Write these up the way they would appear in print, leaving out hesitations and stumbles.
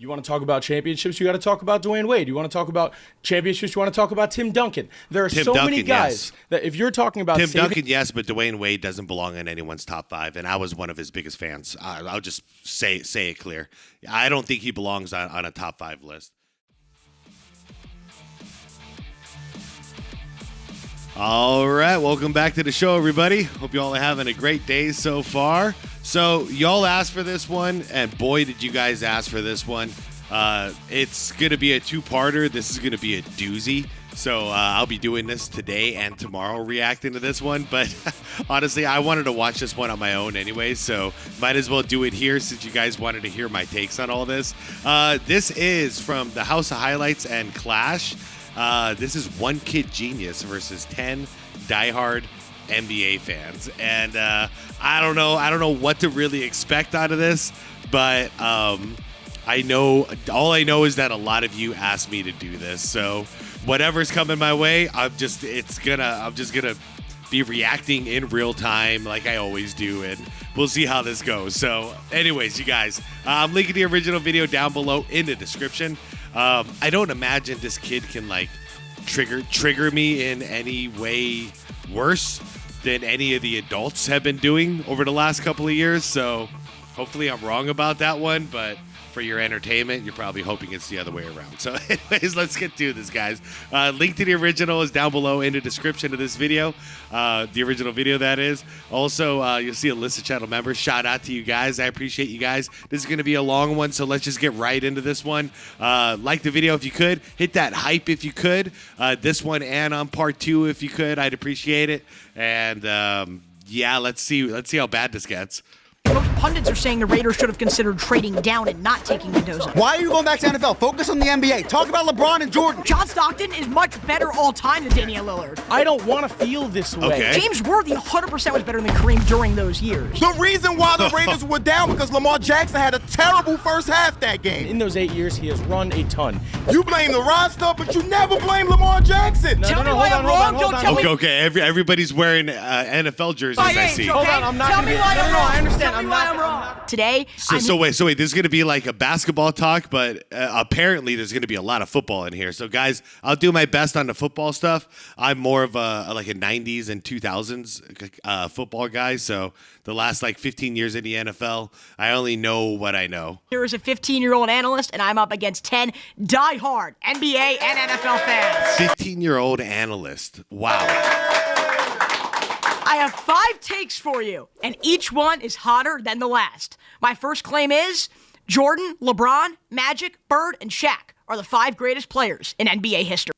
You want to talk about championships, you got to talk about Dwayne Wade. You want to talk about championships, you want to talk about Tim Duncan. There are so many guys that if you're talking about Tim Duncan, yes, but Dwayne Wade doesn't belong in anyone's top 5, and I was one of his biggest fans. I'll just say it clear. I don't think he belongs on a top 5 list. All right, welcome back to the show, everybody. Hope you all are having a great day so far. So y'all asked for this one, and boy, did you guys ask for this one. It's going to be a two-parter. This is going to be a doozy. So I'll be doing this today and tomorrow, reacting to this one. But honestly, I wanted to watch this one on my own anyway, so might as well do it here since you guys wanted to hear my takes on all this. This is from the House of Highlights and Clash. This is One Kid Genius versus 10 diehard NBA fans, and I don't know what to really expect out of this, but I know is that a lot of you asked me to do this, so whatever's coming my way, I'm just gonna be reacting in real time like I always do, and we'll see how this goes. So anyways, you guys, I'm linking the original video down below in the description. I don't imagine this kid can like trigger me in any way worse than any of the adults have been doing over the last couple of years. So hopefully I'm wrong about that one, but for your entertainment, you're probably hoping it's the other way around. So anyways, let's get to this, guys. Link to the original is down below in the description of this video. The original video, that is. Also, you'll see a list of channel members. Shout out to you guys. I appreciate you guys. This is going to be a long one, so let's just get right into this one. Like the video if you could. Hit that hype if you could. This one and on part 2 if you could. I'd appreciate it. And yeah, let's see how bad this gets. Most pundits are saying the Raiders should have considered trading down and not taking Mendoza. Why are you going back to NFL? Focus on the NBA. Talk about LeBron and Jordan. John Stockton is much better all time than Damian Lillard. I don't want to feel this way. Okay. James Worthy 100% was better than Kareem during those years. The reason why the Raiders were down because Lamar Jackson had a terrible first half that game. In those 8 years, he has run a ton. You blame the roster, but you never blame Lamar Jackson. Tell me why I'm wrong. Don't tell me. Okay. Everybody's wearing NFL jerseys. I see. Hold on, I'm not Tell gonna me be- why no, I'm no, wrong. I understand. Tell me I'm why not- I'm wrong. Today, So wait, this is going to be like a basketball talk, but apparently there's going to be a lot of football in here. So guys, I'll do my best on the football stuff. I'm more of a 90s and 2000s football guy. So the last 15 years in the NFL, I only know what I know. Here is a 15-year-old analyst, and I'm up against 10 diehard NBA and NFL fans. 15-year-old analyst. Wow. I have 5 takes for you, and each one is hotter than the last. My first claim is Jordan, LeBron, Magic, Bird, and Shaq are the 5 greatest players in NBA history.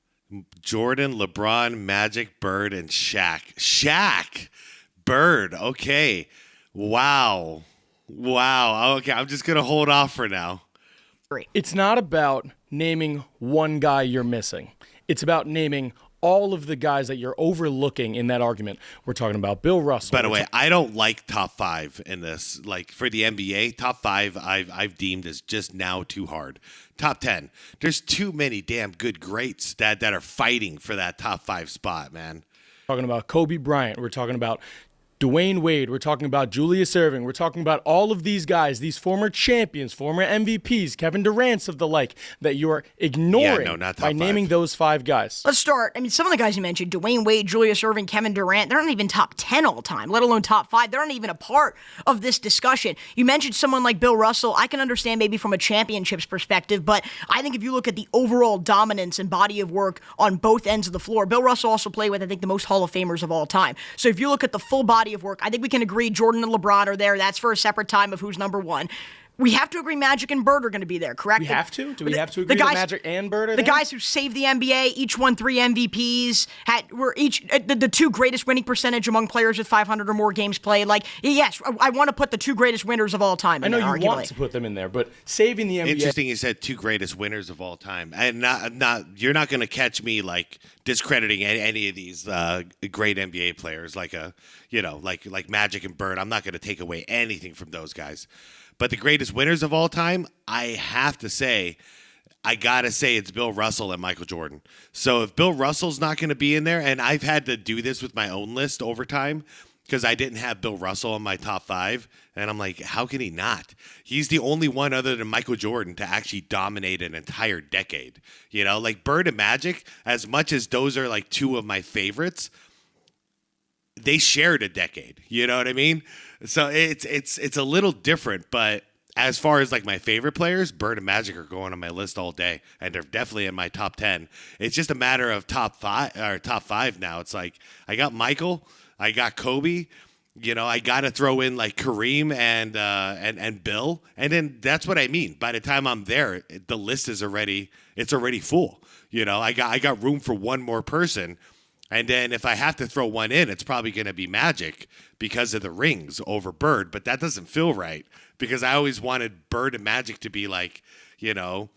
Jordan, LeBron, Magic, Bird, and Shaq. Shaq. Bird. Okay. Wow. Okay, I'm just going to hold off for now. It's not about naming one guy you're missing. It's about naming all of the guys that you're overlooking in that argument. We're talking about Bill Russell. By the way, I don't like top 5 in this. Like for the NBA, top 5 I've deemed as just now too hard. Top 10. There's too many damn good greats that are fighting for that top 5 spot, man. We're talking about Kobe Bryant. We're talking about Dwayne Wade. We're talking about Julius Erving. We're talking about all of these guys, these former champions, former MVPs, Kevin Durant's of the like, that you are ignoring by naming those 5 guys. Let's start. I mean, some of the guys you mentioned, Dwayne Wade, Julius Erving, Kevin Durant, they're not even top 10 all time, let alone top 5. They're not even a part of this discussion. You mentioned someone like Bill Russell. I can understand maybe from a championships perspective, but I think if you look at the overall dominance and body of work on both ends of the floor, Bill Russell also played with, I think, the most Hall of Famers of all time. So if you look at the full body of work, I think we can agree Jordan and LeBron are there. That's for a separate time of who's number 1. We have to agree Magic and Bird are going to be there, correct? We have to? Do we have to agree that Magic and Bird are there? The guys who saved the NBA, each won 3 MVPs, were each the 2 greatest winning percentage among players with 500 or more games played. Yes, I want to put the 2 greatest winners of all time in there, I know you want to put them in there, but saving the NBA... Interesting you said 2 greatest winners of all time. And you're not going to catch me discrediting any of these great NBA players like Magic and Bird. I'm not going to take away anything from those guys. But the greatest winners of all time, I gotta say it's Bill Russell and Michael Jordan. So if Bill Russell's not going to be in there, and I've had to do this with my own list over time, because I didn't have Bill Russell in my top 5. And I'm like, how can he not? He's the only one other than Michael Jordan to actually dominate an entire decade. You know, like Bird and Magic, as much as those are like 2 of my favorites, they shared a decade. You know what I mean? So it's a little different, but as far as like my favorite players, Bird and Magic are going on my list all day, and they're definitely in my top 10. It's just a matter of top 5 now. It's like I got Michael, I got Kobe. You know, I got to throw in like Kareem and Bill, and then that's what I mean. By the time I'm there, the list is already full. You know, I got room for one more person, and then if I have to throw one in, it's probably going to be Magic because of the rings over Bird. But that doesn't feel right because I always wanted Bird and Magic to be like, you know,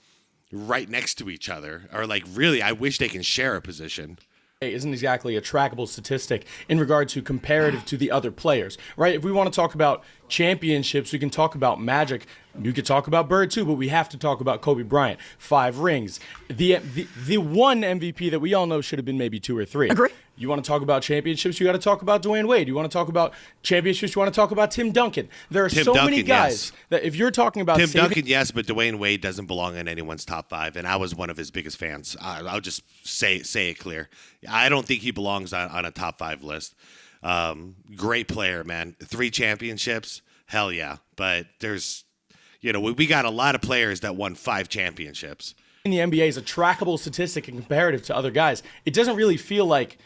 right next to each other, or like really, I wish they can share a position. Isn't exactly a trackable statistic in regard to comparative to the other players, right? If we want to talk about championships, we can talk about Magic. You could talk about Bird too, but we have to talk about Kobe Bryant. 5 rings. The one MVP that we all know should have been maybe 2 or 3. Agree. You want to talk about championships, you got to talk about Dwayne Wade. You want to talk about championships, you want to talk about Tim Duncan. There are many guys that if you're talking about Tim Duncan, yes, but Dwayne Wade doesn't belong in anyone's top 5, and I was one of his biggest fans. I'll just say it clear. I don't think he belongs on a top 5 list. Great player, man. 3 championships, hell yeah. But there's, you know, we got a lot of players that won 5 championships. In the NBA is a trackable statistic and comparative to other guys. It doesn't really feel like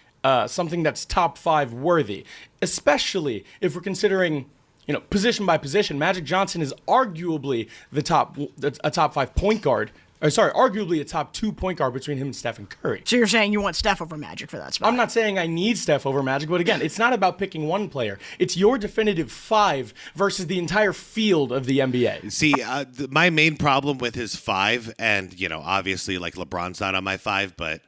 something that's top 5 worthy, especially if we're considering, you know, position by position. Magic Johnson is arguably a top 5 point guard. Arguably a top 2 point guard between him and Stephen Curry. So you're saying you want Steph over Magic for that spot? I'm not saying I need Steph over Magic, but again, it's not about picking one player. It's your definitive 5 versus the entire field of the NBA. See, my main problem with his 5, and, you know, obviously, like, LeBron's not on my 5, but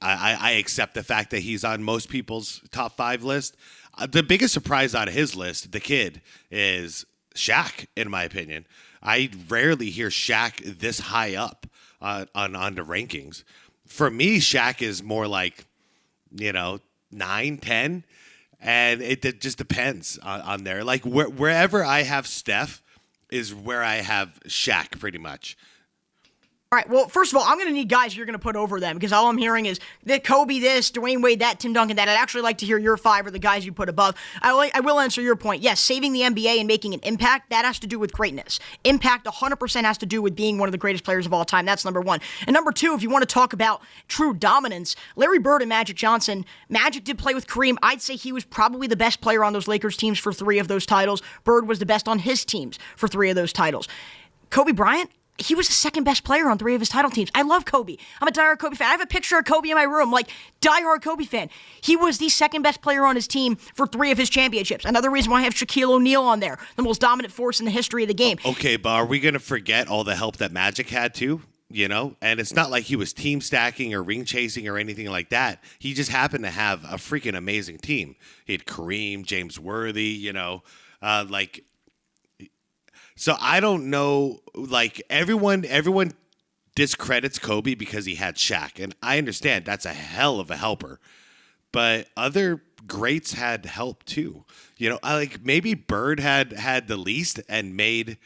I accept the fact that he's on most people's top 5 list. The biggest surprise out of his list, the kid, is Shaq, in my opinion. I rarely hear Shaq this high up on the rankings. For me, Shaq is more like, you know, 9, 10, and it just depends on there. Like wherever I have Steph is where I have Shaq pretty much. All right, well, first of all, I'm going to need guys you're going to put over them because all I'm hearing is that Kobe this, Dwayne Wade that, Tim Duncan that. I'd actually like to hear your 5 or the guys you put above. I will answer your point. Yes, saving the NBA and making an impact, that has to do with greatness. Impact 100% has to do with being one of the greatest players of all time. That's number 1. And number 2, if you want to talk about true dominance, Larry Bird and Magic Johnson. Magic did play with Kareem. I'd say he was probably the best player on those Lakers teams for 3 of those titles. Bird was the best on his teams for 3 of those titles. Kobe Bryant, he was the second best player on 3 of his title teams. I love Kobe. I'm a diehard Kobe fan. I have a picture of Kobe in my room, like diehard Kobe fan. He was the second best player on his team for 3 of his championships. Another reason why I have Shaquille O'Neal on there, the most dominant force in the history of the game. Okay, but are we going to forget all the help that Magic had too? You know, and it's not like he was team stacking or ring chasing or anything like that. He just happened to have a freaking amazing team. He had Kareem, James Worthy, you know, so I don't know, like everyone discredits Kobe because he had Shaq, and I understand that's a hell of a helper, but other greats had help too. You know, like maybe Bird had the least and made,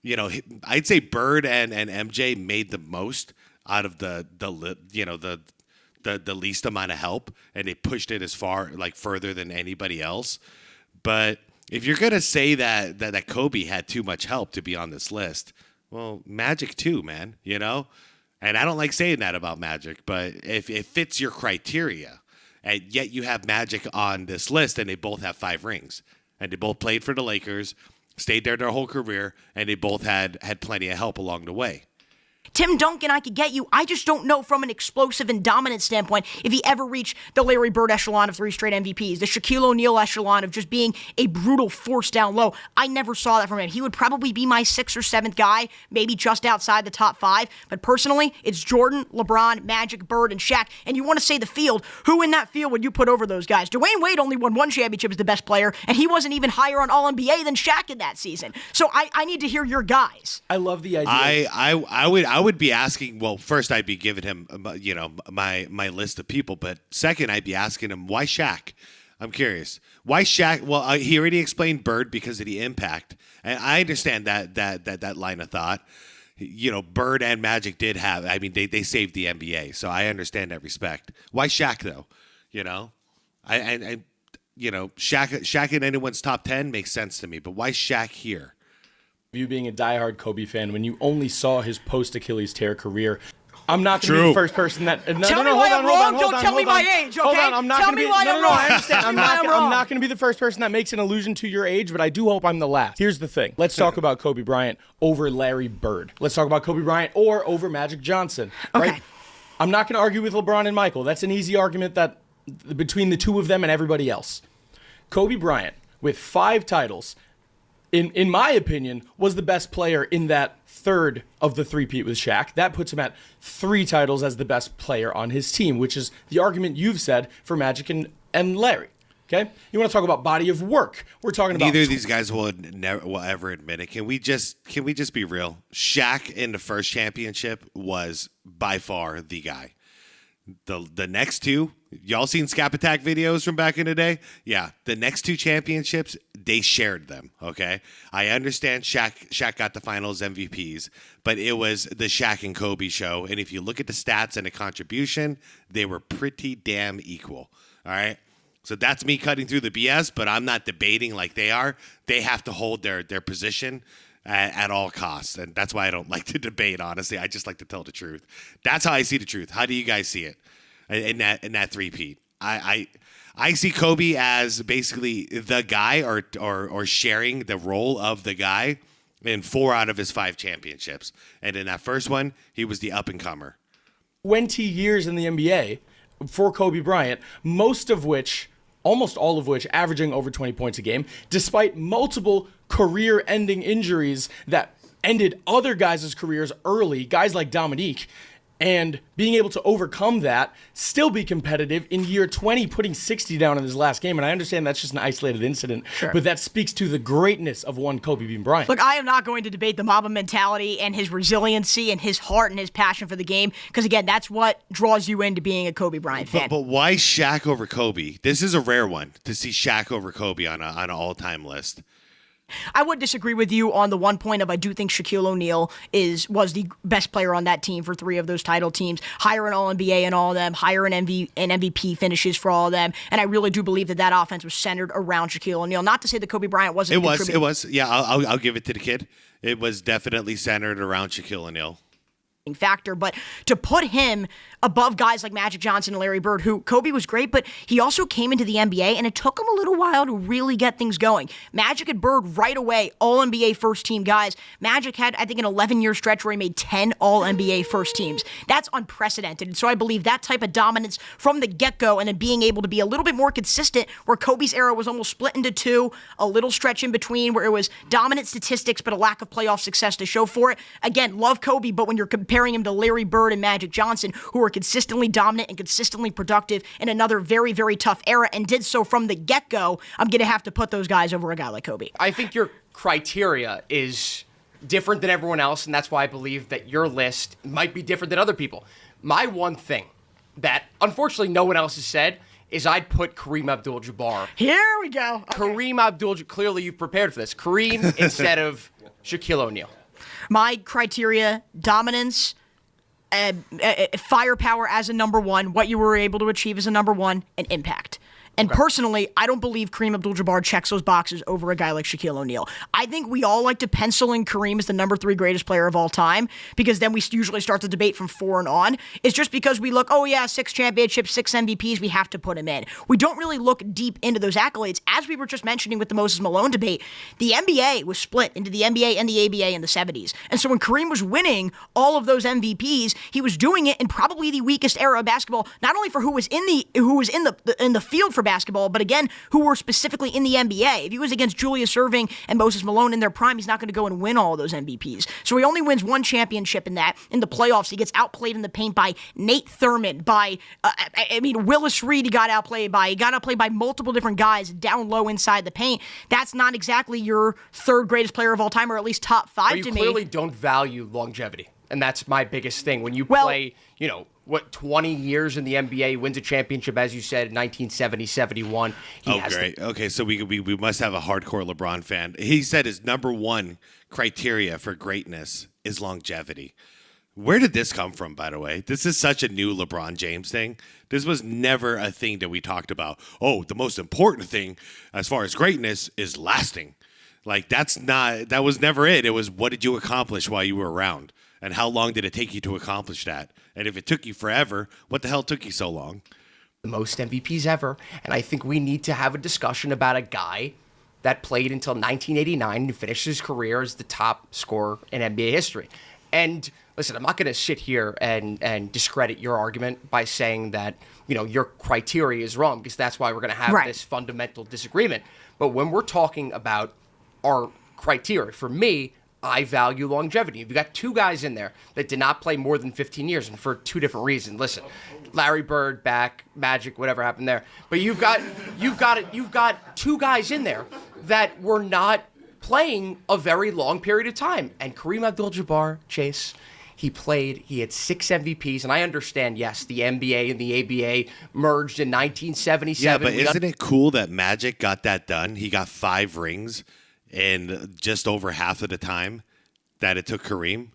you know, I'd say Bird and MJ made the most out of the least amount of help, and they pushed it as far like further than anybody else, but. If you're going to say that Kobe had too much help to be on this list, well, Magic too, man, you know? And I don't like saying that about Magic, but if it fits your criteria, and yet you have Magic on this list and they both have 5 rings, and they both played for the Lakers, stayed there their whole career, and they both had plenty of help along the way. Tim Duncan, I could get you. I just don't know from an explosive and dominant standpoint if he ever reached the Larry Bird echelon of 3 straight MVPs, the Shaquille O'Neal echelon of just being a brutal force down low. I never saw that from him. He would probably be my 6th or 7th guy, maybe just outside the top 5. But personally, it's Jordan, LeBron, Magic, Bird, and Shaq. And you want to say the field. Who in that field would you put over those guys? Dwayne Wade only won 1 championship as the best player, and he wasn't even higher on All-NBA than Shaq in that season. So I need to hear your guys. I love the idea. I would be asking, well, first I'd be giving him, you know, my list of people, but second I'd be asking him, why Shaq? I'm curious. Why Shaq? Well, he already explained Bird because of the impact, and I understand that line of thought. You know, Bird and Magic did have. I mean, they saved the NBA, so I understand that respect. Why Shaq though? You know, I you know, Shaq in anyone's top 10 makes sense to me, but why Shaq here? You being a diehard Kobe fan, when you only saw his post-Achilles tear career, I'm not going to be the first person that. Tell me why I'm wrong. Don't tell me my age, okay? Hold on, I'm not tell going to be. me why I'm wrong. I understand. I'm wrong. not going to be the first person that makes an allusion to your age, but I do hope I'm the last. Here's the thing. Let's talk about Kobe Bryant over Larry Bird. Let's talk about Kobe Bryant or over Magic Johnson. Right? Okay. I'm not going to argue with LeBron and Michael. That's an easy argument that between the two of them and everybody else. Kobe Bryant with 5 titles. In my opinion, was the best player in that third of the three-peat with Shaq. That puts him at 3 titles as the best player on his team, which is the argument you've said for Magic and Larry. Okay? You want to talk about body of work. We're talking about... Neither of these guys will ever admit it. Can we just be real? Shaq in the first championship was by far the guy. The next two, y'all seen Scap Attack videos from back in the day? Yeah, the next 2 championships, they shared them, okay? I understand Shaq got the finals MVPs, but it was the Shaq and Kobe show, and if you look at the stats and the contribution, they were pretty damn equal, all right? So that's me cutting through the BS, but I'm not debating like they are. They have to hold their position at all costs, and that's why I don't like to debate, honestly. I just like to tell the truth. That's how I see the truth. How do you guys see it in that three-peat? I see Kobe as basically the guy or sharing the role of the guy in 4 out of his 5 championships. And in that first one, he was the up-and-comer. 20 years in the NBA for Kobe Bryant, almost all of which averaging over 20 points a game, despite multiple career-ending injuries that ended other guys' careers early, guys like Dominique, and being able to overcome that, still be competitive in year 20, putting 60 down in his last game. And I understand that's just an isolated incident, but that speaks to the greatness of one Kobe Bean Bryant. Look, I am not going to debate the Mamba mentality and his resiliency and his heart and his passion for the game, because, again, that's what draws you into being a Kobe Bryant fan. But why Shaq over Kobe? This is a rare one to see Shaq over Kobe on an all-time list. I would disagree with you on the one point of I do think Shaquille O'Neal was the best player on that team for 3 of those title teams, higher in All-NBA in all of them, higher in MVP finishes for all of them, and I really do believe that offense was centered around Shaquille O'Neal. Not to say that Kobe Bryant wasn't. It was. Yeah, I'll give it to the kid. It was definitely centered around Shaquille O'Neal. Factor, but to put him above guys like Magic Johnson and Larry Bird, who Kobe was great, but he also came into the NBA and it took him a little while to really get things going. Magic and Bird right away, all-NBA first-team guys. Magic had, I think, an 11-year stretch where he made 10 all-NBA first teams. That's unprecedented. And so I believe that type of dominance from the get-go and then being able to be a little bit more consistent, where Kobe's era was almost split into 2, a little stretch in between where it was dominant statistics but a lack of playoff success to show for it. Again, love Kobe, but when you're comparing him to Larry Bird and Magic Johnson, who were consistently dominant and consistently productive in another very, very tough era and did so from the get-go, I'm going to have to put those guys over a guy like Kobe. I think your criteria is different than everyone else, and that's why I believe that your list might be different than other people. My one thing that, unfortunately, no one else has said is I'd put Kareem Abdul-Jabbar. Here we go. Okay. Kareem Abdul-Jabbar, clearly you've prepared for this. Kareem instead of Shaquille O'Neal. My criteria, dominance, firepower as a number 1, what you were able to achieve as a number 1, and impact. And personally, I don't believe Kareem Abdul-Jabbar checks those boxes over a guy like Shaquille O'Neal. I think we all like to pencil in Kareem as the number 3 greatest player of all time, because then we usually start the debate from 4 and on. It's just because we look, 6 championships, 6 MVPs, we have to put him in. We don't really look deep into those accolades. As we were just mentioning with the Moses Malone debate, the NBA was split into the NBA and the ABA in the 70s. And so when Kareem was winning all of those MVPs, he was doing it in probably the weakest era of basketball, not only for who was in the field for basketball, but again, who were specifically in the NBA. If he was against Julius Erving and Moses Malone in their prime, he's not going to go and win all of those MVPs. So he only wins 1 championship in that. In the playoffs, he gets outplayed in the paint by Nate Thurmond, by, Willis Reed he got outplayed by. He got outplayed by multiple different guys down low inside the paint. That's not exactly your 3rd greatest player of all time, or at least top 5 but to you me. clearly don't value longevity. And that's my biggest thing. When you play, 20 years in the NBA, wins a championship, as you said, 1970, 71. Great. Okay, so we must have a hardcore LeBron fan. He said his number one criteria for greatness is longevity. Where did this come from, by the way? This is such a new LeBron James thing. This was never a thing that we talked about. Oh, the most important thing as far as greatness is lasting. Like, that was never it. It was, what did you accomplish while you were around? And how long did it take you to accomplish that? And if it took you forever, what the hell took you so long? The most MVPs ever. And I think we need to have a discussion about a guy that played until 1989 and finished his career as the top scorer in NBA history. And listen, I'm not going to sit here and discredit your argument by saying that, your criteria is wrong, because that's why we're going to have this fundamental disagreement. But when we're talking about our criteria, for me, I value longevity. You've got two guys in there that did not play more than 15 years, and for two different reasons. Listen, Larry Bird back, Magic, whatever happened there. But you've got two guys in there that were not playing a very long period of time. And Kareem Abdul-Jabbar, Chase, he had 6 MVPs, and I understand, yes, the NBA and the ABA merged in 1977. Yeah, but isn't it cool that Magic got that done? He got 5 rings in just over half of the time that it took Kareem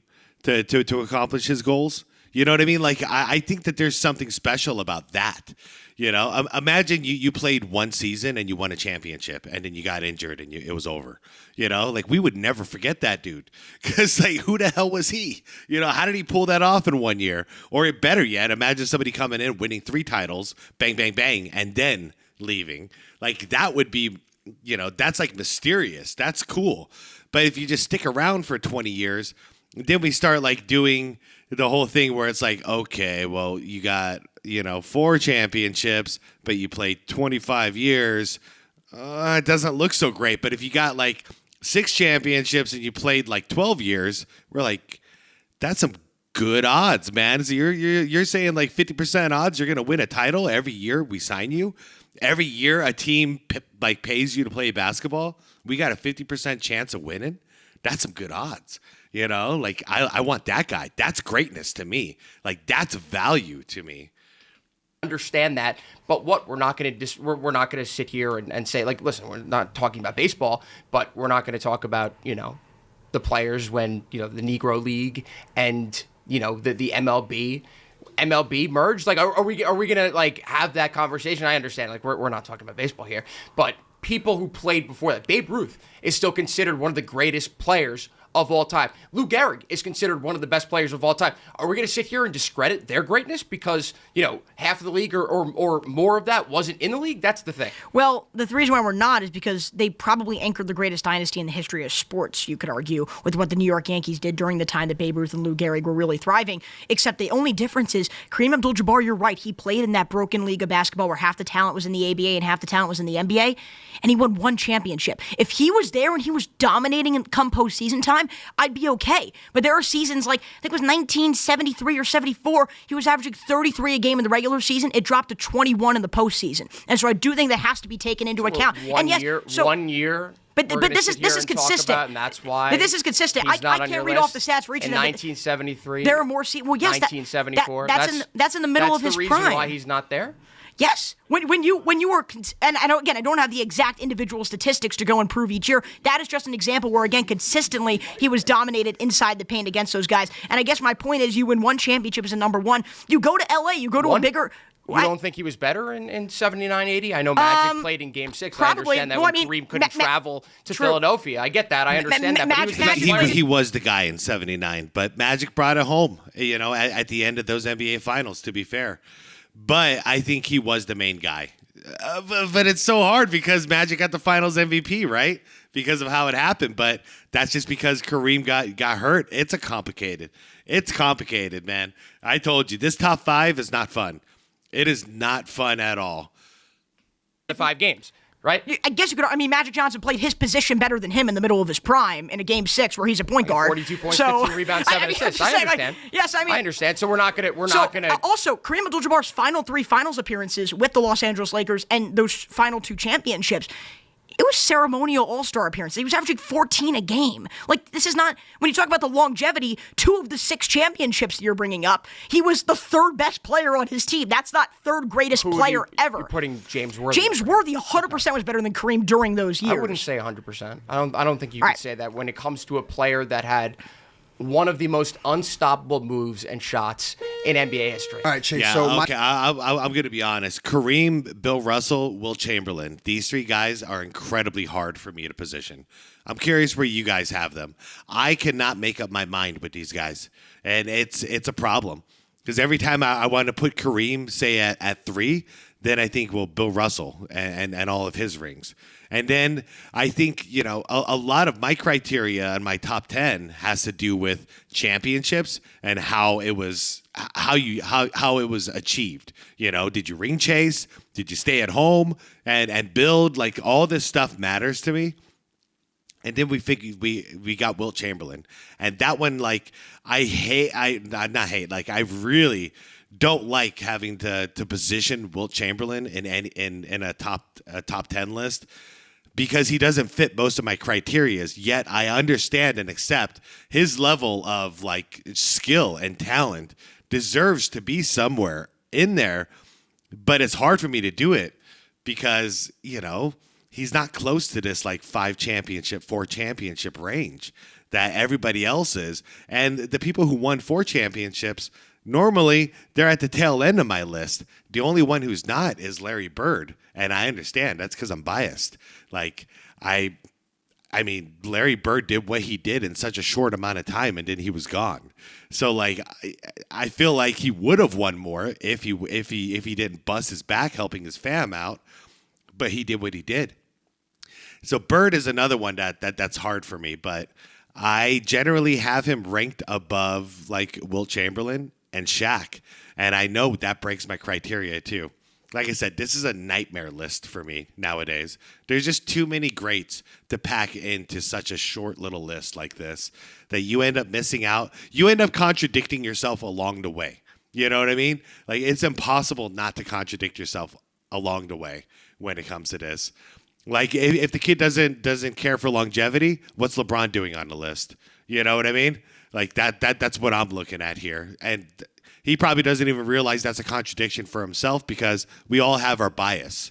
to accomplish his goals. You know what I mean? Like, I think that there's something special about that. Imagine you played one season and you won a championship, and then you got injured and it was over. Like, we would never forget that dude, because like, who the hell was he? How did he pull that off in 1 year? Or better yet, imagine somebody coming in, winning 3 titles, bang, bang, bang, and then leaving. Like, that would be, that's like mysterious. That's cool. But if you just stick around for 20 years, then we start like doing the whole thing where it's like, okay, well, you got, 4 championships, but you played 25 years. It doesn't look so great. But if you got like 6 championships and you played like 12 years, we're like, that's some good odds, man. So you're saying like 50% odds you're going to win a title every year we sign you? Every year a team pays you to play basketball? We got a 50% chance of winning? That's some good odds. Like, I want that guy. That's greatness to me. Like, that's value to me. Understand that, but we're not going to sit here and say, like, listen, we're not talking about baseball, but we're not going to talk about the players when the Negro League and the MLB merged. Like, are we gonna like have that conversation? I understand, like, we're not talking about baseball here, but people who played before that, Babe Ruth is still considered one of the greatest players of all time. Lou Gehrig is considered one of the best players of all time. Are we going to sit here and discredit their greatness because, half of the league or more of that wasn't in the league? That's the thing. Well, the reason why we're not is because they probably anchored the greatest dynasty in the history of sports, you could argue, with what the New York Yankees did during the time that Babe Ruth and Lou Gehrig were really thriving, except the only difference is Kareem Abdul-Jabbar, you're right, he played in that broken league of basketball where half the talent was in the ABA and half the talent was in the NBA, and he won 1 championship. If he was there and he was dominating in come postseason time, I'd be okay. But there are seasons like, I think it was 1973 or 74, he was averaging 33 a game in the regular season. It dropped to 21 in the postseason. And so I do think that has to be taken into account. One year. But this is consistent. And that's why. But this is consistent. I can't read off the stats for each of them. In 1973. There are more seasons. Well, yes, 1974. That's in the middle of his prime. That's the reason why he's not there. Yes, when you were, and again, I don't have the exact individual statistics to go and prove each year. That is just an example where, again, consistently he was dominated inside the paint against those guys. And I guess my point is, you win 1 championship as a number 1. You go to LA, you go to a bigger. You don't think he was better in 79, 80? I know Magic played in Game 6. Probably. I understand that when Kareem couldn't travel to Philadelphia. I get that. I understand that. But he was the best player. He was the guy in 79, but Magic brought it home, at the end of those NBA finals, to be fair. But I think he was the main guy. But it's so hard because Magic got the finals MVP, right? Because of how it happened. But that's just because Kareem got hurt. It's complicated, man. I told you, this top 5 is not fun. It is not fun at all. The 5 games. Right? I guess you could. I mean, Magic Johnson played his position better than him in the middle of his prime in a Game 6 where he's a point guard. 42 points, 15 rebounds, 7 assists. I understand. I understand. So we're not gonna. Also, Kareem Abdul-Jabbar's final 3 finals appearances with the Los Angeles Lakers and those final 2 championships. it was ceremonial all-star appearances. He was averaging 14 a game. Like, this is not, when you talk about the longevity, 2 of the 6 championships that you're bringing up, he was the 3rd best player on his team. That's not 3rd greatest player ever. You're putting James Worthy. James Worthy 100% was better than Kareem during those years. I wouldn't say 100%. I don't think you could say that when it comes to a player that had one of the most unstoppable moves and shots in NBA history. All right, Chase. Yeah, So I'm going to be honest. Kareem, Bill Russell, Will Chamberlain. These 3 guys are incredibly hard for me to position. I'm curious where you guys have them. I cannot make up my mind with these guys, and it's a problem. Because every time I want to put Kareem, say, at 3, then I think, well, Bill Russell and all of his rings. And then I think, a lot of my criteria in my top 10 has to do with championships and how it was achieved. Did you ring chase? Did you stay at home and build? Like, all this stuff matters to me. And then we figured we got Wilt Chamberlain. And that one, like, I really don't like having to position Wilt Chamberlain in a top 10 list, because he doesn't fit most of my criterias. Yet I understand and accept his level of, like, skill and talent deserves to be somewhere in there, but it's hard for me to do it because, he's not close to this, like, 4 championship range that everybody else is. And the people who won 4 championships, normally they're at the tail end of my list. The only one who's not is Larry Bird. And I understand that's because I'm biased. Like, I mean, Larry Bird did what he did in such a short amount of time, and then he was gone. So, like, I feel like he would have won more if he didn't bust his back helping his fam out, but he did what he did. So Bird is another one that's hard for me, but I generally have him ranked above, like, Wilt Chamberlain and Shaq, and I know that breaks my criteria too. Like I said, this is a nightmare list for me nowadays. There's just too many greats to pack into such a short little list like this that you end up missing out. You end up contradicting yourself along the way. You know what I mean? Like, it's impossible not to contradict yourself along the way when it comes to this. Like, if the kid doesn't care for longevity, what's LeBron doing on the list? You know what I mean? Like, that's what I'm looking at here. And he probably doesn't even realize that's a contradiction for himself because we all have our bias.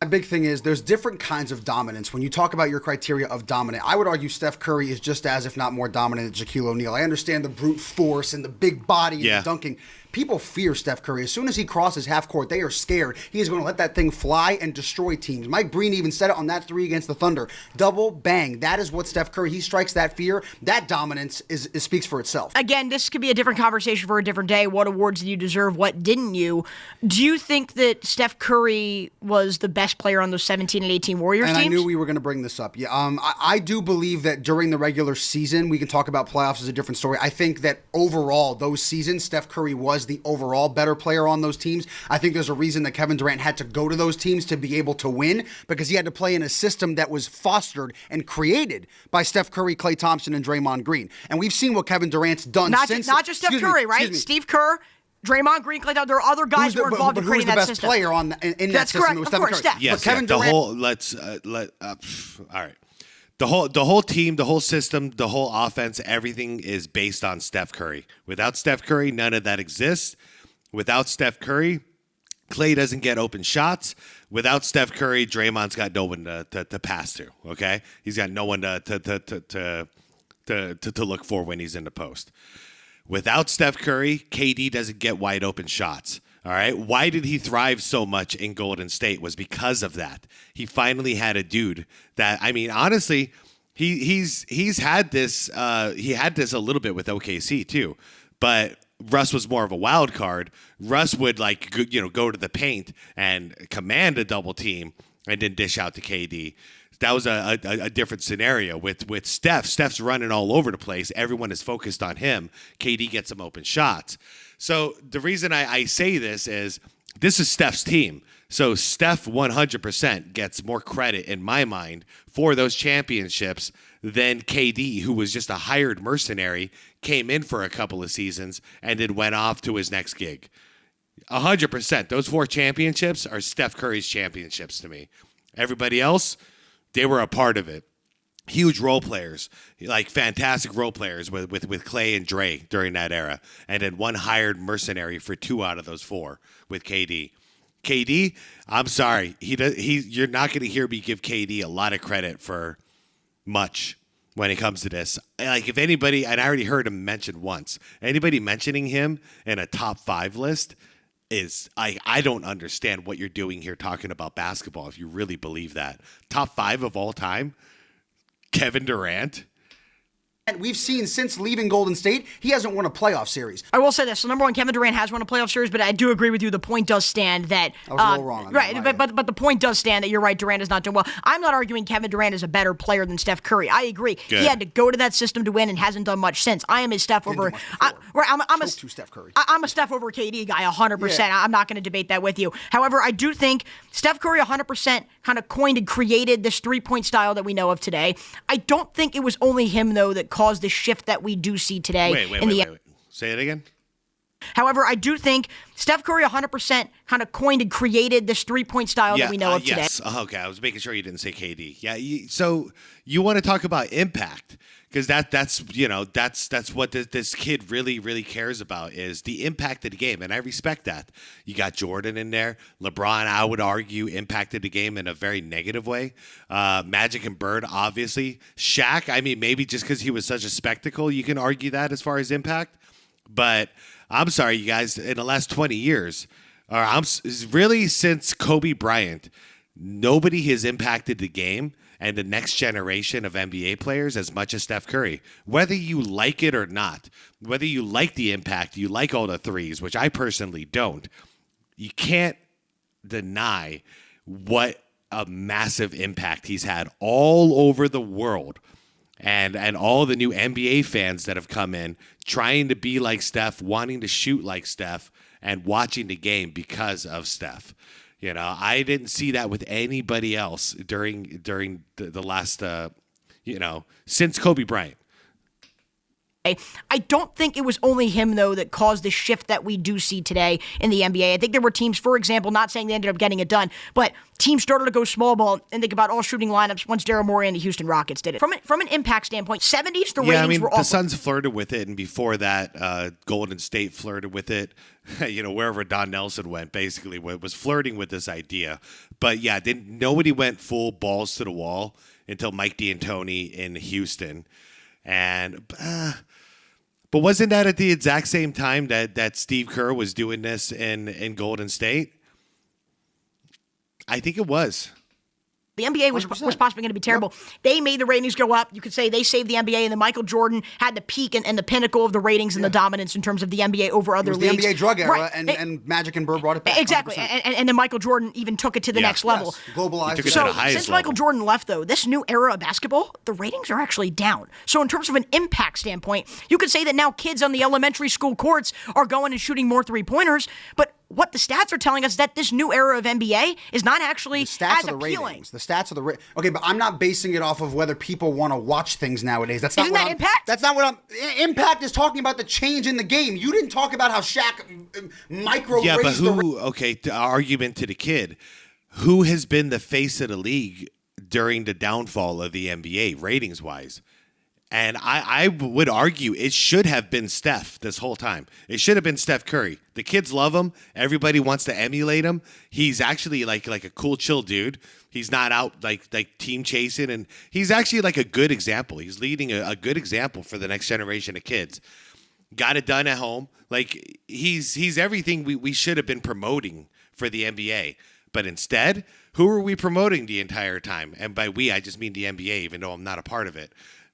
My big thing is there's different kinds of dominance. When you talk about your criteria of dominant, I would argue Steph Curry is just as, if not more dominant than Shaquille O'Neal. I understand the brute force and the big body and the dunking. People fear Steph Curry. As soon as he crosses half court, they are scared. He is going to let that thing fly and destroy teams. Mike Breen even said it on that 3 against the Thunder. Double bang. That is what Steph Curry, he strikes that fear. That dominance speaks for itself. Again, this could be a different conversation for a different day. What awards did you deserve? What didn't you? Do you think that Steph Curry was the best player on those 17 and 18 Warriors teams? And I knew we were going to bring this up. Yeah, I do believe that during the regular season, we can talk about playoffs as a different story. I think that overall, those seasons, Steph Curry was the overall better player on those teams. I think there's a reason that Kevin Durant had to go to those teams to be able to win, because he had to play in a system that was fostered and created by Steph Curry, Klay Thompson, and Draymond Green. And we've seen what Kevin Durant's done since. Not just Steph Curry, right? Steve Kerr, Draymond Green, Klay Thompson. There are other guys who were involved in creating that system. Who was the best player in that system? Correct. It was Of course, Steph Curry. Steph. Yes, but Kevin Durant. All right. The whole team, the whole system, the whole offense, everything is based on Steph Curry. Without Steph Curry, none of that exists. Without Steph Curry, Klay doesn't get open shots. Without Steph Curry, Draymond's got no one to pass to. Okay, he's got no one to look for when he's in the post. Without Steph Curry, KD doesn't get wide open shots. All right, why did he thrive so much in Golden State? Was because of that. He finally had a dude that, I mean, honestly, he's had this. He had this a little bit with OKC too, but Russ was more of a wild card. Russ would go to the paint and command a double team and then dish out to KD. That was a different scenario with Steph. Steph's running all over the place. Everyone is focused on him. KD gets some open shots. So the reason I say this is Steph's team. So Steph 100% gets more credit in my mind for those championships than KD, who was just a hired mercenary, came in for a couple of seasons and then went off to his next gig. 100%. Those 4 championships are Steph Curry's championships to me. Everybody else, they were a part of it. Huge role players, like fantastic role players with Clay and Dre during that era. And then one hired mercenary for 2 out of those 4 with KD. KD, I'm sorry. You're not going to hear me give KD a lot of credit for much when it comes to this. Like, if anybody, and I already heard him mentioned once, anybody mentioning him in a top 5 list is, I don't understand what you're doing here talking about basketball if you really believe that. Top 5 of all time? Kevin Durant. And we've seen since leaving Golden State, he hasn't won a playoff series. I will say this. So, number one, Kevin Durant has won a playoff series, but I do agree with you. The point does stand that... I was a little wrong on right, that. but the point does stand that you're right, Durant is not doing well. I'm not arguing Kevin Durant is a better player than Steph Curry. I agree. Good. He had to go to that system to win and hasn't done much since. I am a Steph over... I'm a Steph Curry. I'm a Steph over KD guy, 100%. Yeah. I'm not going to debate that with you. However, I do think Steph Curry 100% kind of coined and created this three-point style that we know of today. I don't think it was only him, though, that caused the shift that we do see today. Wait. Say it again. However, I do think Steph Curry 100% kind of coined and created this three-point style that we know of today. Yes. Okay, I was making sure you didn't say KD. Yeah. So you want to talk about impact, because that's what this kid really cares about, is the impact of the game, and I respect that. You got Jordan in there. LeBron, I would argue, impacted the game in a very negative way. Magic and Bird, obviously. Shaq, I mean, maybe just because he was such a spectacle, you can argue that as far as impact. But I'm sorry, you guys, in the last 20 years, really since Kobe Bryant, nobody has impacted the game and the next generation of NBA players as much as Steph Curry. Whether you like it or not, whether you like the impact, you like all the threes, which I personally don't, you can't deny what a massive impact he's had all over the world. And all the new NBA fans that have come in trying to be like Steph, wanting to shoot like Steph, and watching the game because of Steph. You know, I didn't see that with anybody else during the last, since Kobe Bryant. I don't think it was only him, though, that caused the shift that we do see today in the NBA. I think there were teams, for example, not saying they ended up getting it done, but teams started to go small ball and think about all shooting lineups once Daryl Morey and the Houston Rockets did it. From an impact standpoint, 70s, the ratings were awful. The Suns flirted with it, and before that, Golden State flirted with it. Wherever Don Nelson went, basically, was flirting with this idea. But yeah, nobody went full balls to the wall until Mike D'Antoni in Houston. But wasn't that at the exact same time that Steve Kerr was doing this in Golden State? I think it was. The NBA was possibly going to be terrible. Yep. They made the ratings go up. You could say they saved the NBA, and then Michael Jordan had the peak and the pinnacle of the ratings and the dominance in terms of the NBA over other leagues. The NBA drug era, right. and Magic and Bird brought it back. Exactly, and then Michael Jordan even took it to the next level. Yes. Globalized. So since Michael Jordan left, though, this new era of basketball, the ratings are actually down. So in terms of an impact standpoint, you could say that now kids on the elementary school courts are going and shooting more three-pointers, but what the stats are telling us is that this new era of NBA is not actually as appealing. The stats of the ratings. Okay, but I'm not basing it off of whether people want to watch things nowadays. That's not Isn't that impact? That's not what I'm... Impact is talking about the change in the game. You didn't talk about how Shaq micro-raised Yeah, but who... Okay, the argument to the kid. Who has been the face of the league during the downfall of the NBA, ratings-wise? And I would argue it should have been Steph this whole time. It should have been Steph Curry. The kids love him. Everybody wants to emulate him. He's actually like a cool, chill dude. He's not out like team chasing, and he's actually like a good example. He's leading a good example for the next generation of kids. Got it done at home. Like he's everything we should have been promoting for the NBA. But instead, who are we promoting the entire time? And by we, I just mean the NBA, even though I'm not a part of it.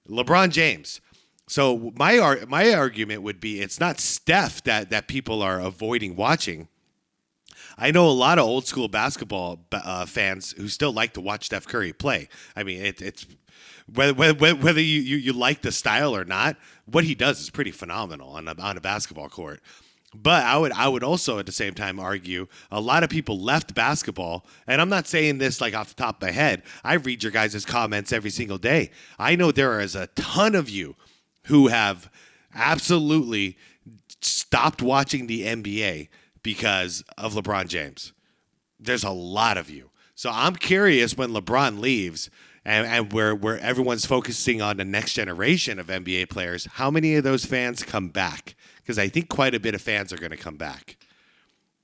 LeBron James. So my argument would be it's not Steph that people are avoiding watching. I know a lot of old school basketball fans who still like to watch Steph Curry play. I mean, it's whether you like the style or not, what he does is pretty phenomenal on a basketball court. But I would also at the same time argue a lot of people left basketball, and I'm not saying this like off the top of my head. I read your guys' comments every single day. I know there is a ton of you who have absolutely stopped watching the NBA because of LeBron James. There's a lot of you. So I'm curious when LeBron leaves and where everyone's focusing on the next generation of NBA players, how many of those fans come back? Because I think quite a bit of fans are going to come back.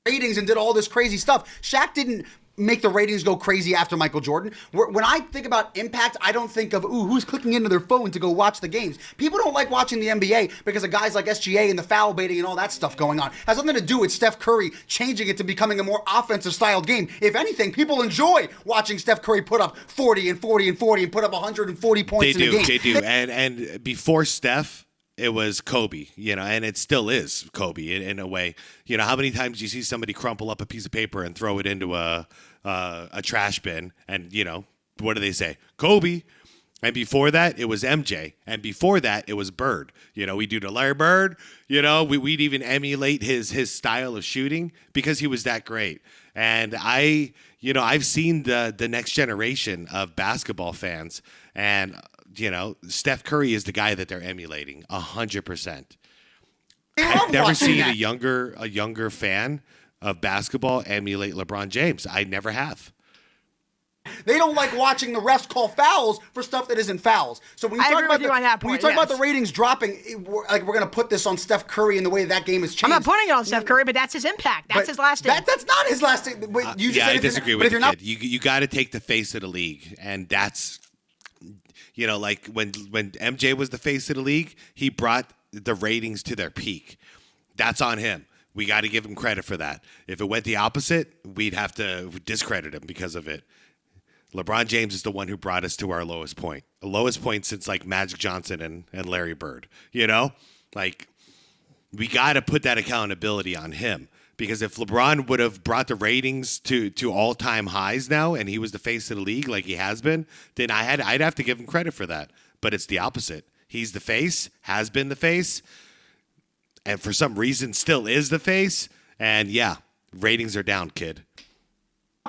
Ratings and did all this crazy stuff. Shaq didn't make the ratings go crazy after Michael Jordan. When I think about impact, I don't think of, who's clicking into their phone to go watch the games. People don't like watching the NBA because of guys like SGA and the foul baiting and all that stuff going on. It has nothing to do with Steph Curry changing it to becoming a more offensive styled game. If anything, people enjoy watching Steph Curry put up 40 and 40 and 40 and put up 140 points in a game. They do. And before Steph, it was Kobe, and it still is Kobe in a way. How many times do you see somebody crumple up a piece of paper and throw it into a trash bin? And, what do they say? Kobe. And before that, it was MJ. And before that, it was Bird. We do the Larry Bird. We'd even emulate his style of shooting because he was that great. And I've seen the next generation of basketball fans, and Steph Curry is the guy that they're emulating 100%. I've never seen a younger fan of basketball emulate LeBron James. I never have. They don't like watching the refs call fouls for stuff that isn't fouls. So when you talk about the ratings dropping, we're going to put this on Steph Curry and the way that game has changed. I'm not putting it on Steph Curry, but that's his impact. That's his lasting. That's not his lasting. I disagree with you, kid. You got to take the face of the league, and that's. Like when MJ was the face of the league, he brought the ratings to their peak. That's on him. We got to give him credit for that. If it went the opposite, we'd have to discredit him because of it. LeBron James is the one who brought us to our lowest point. The lowest point since like Magic Johnson and Larry Bird. We got to put that accountability on him. Because if LeBron would have brought the ratings to all-time highs now, and he was the face of the league like he has been, then I'd have to give him credit for that. But it's the opposite. He's the face, has been the face, and for some reason still is the face. And yeah, ratings are down, kid.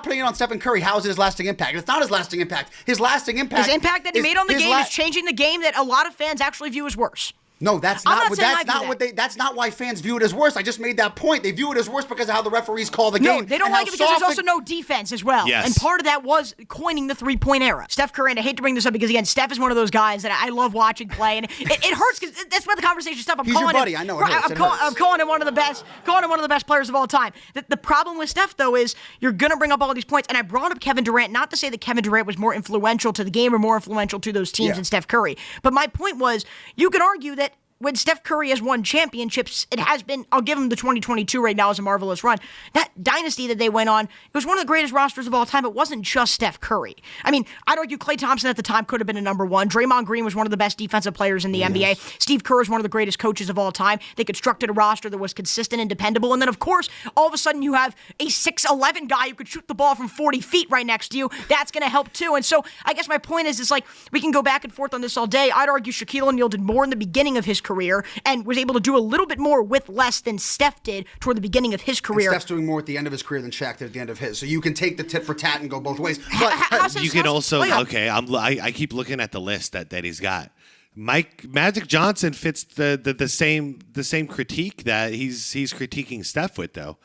Putting it on Stephen Curry, how is his lasting impact? It's not his lasting impact. His lasting impact. His impact that he made on the game is changing the game that a lot of fans actually view as worse. No, that's not why fans view it as worse. I just made that point. They view it as worse because of how the referees call the game. No, they don't like it because there's also no defense as well. Yes. And part of that was coining the three-point era. Steph Curry, and I hate to bring this up because, again, Steph is one of those guys that I love watching play, and it hurts because that's where the conversation stuff. He's your buddy. I know it hurts. I'm calling him one of the best players of all time. The problem with Steph, though, is you're going to bring up all these points, and I brought up Kevin Durant, not to say that Kevin Durant was more influential to the game or more influential to those teams than Steph Curry. But my point was, you could argue that when Steph Curry has won championships, it has been, I'll give him the 2022 right now as a marvelous run. That dynasty that they went on, it was one of the greatest rosters of all time. It wasn't just Steph Curry. I mean, I'd argue Klay Thompson at the time could have been a number one. Draymond Green was one of the best defensive players in the NBA. Steve Kerr is one of the greatest coaches of all time. They constructed a roster that was consistent and dependable. And then, of course, all of a sudden you have a 6'11 guy who could shoot the ball from 40 feet right next to you. That's going to help too. And so I guess my point is, like, we can go back and forth on this all day. I'd argue Shaquille O'Neal did more in the beginning of his career and was able to do a little bit more with less than Steph did toward the beginning of his career. And Steph's doing more at the end of his career than Shaq did at the end of his. So you can take the tit for tat and go both ways. But you can also, I keep looking at the list that he's got. Magic Johnson fits the same critique that he's critiquing Steph with, though.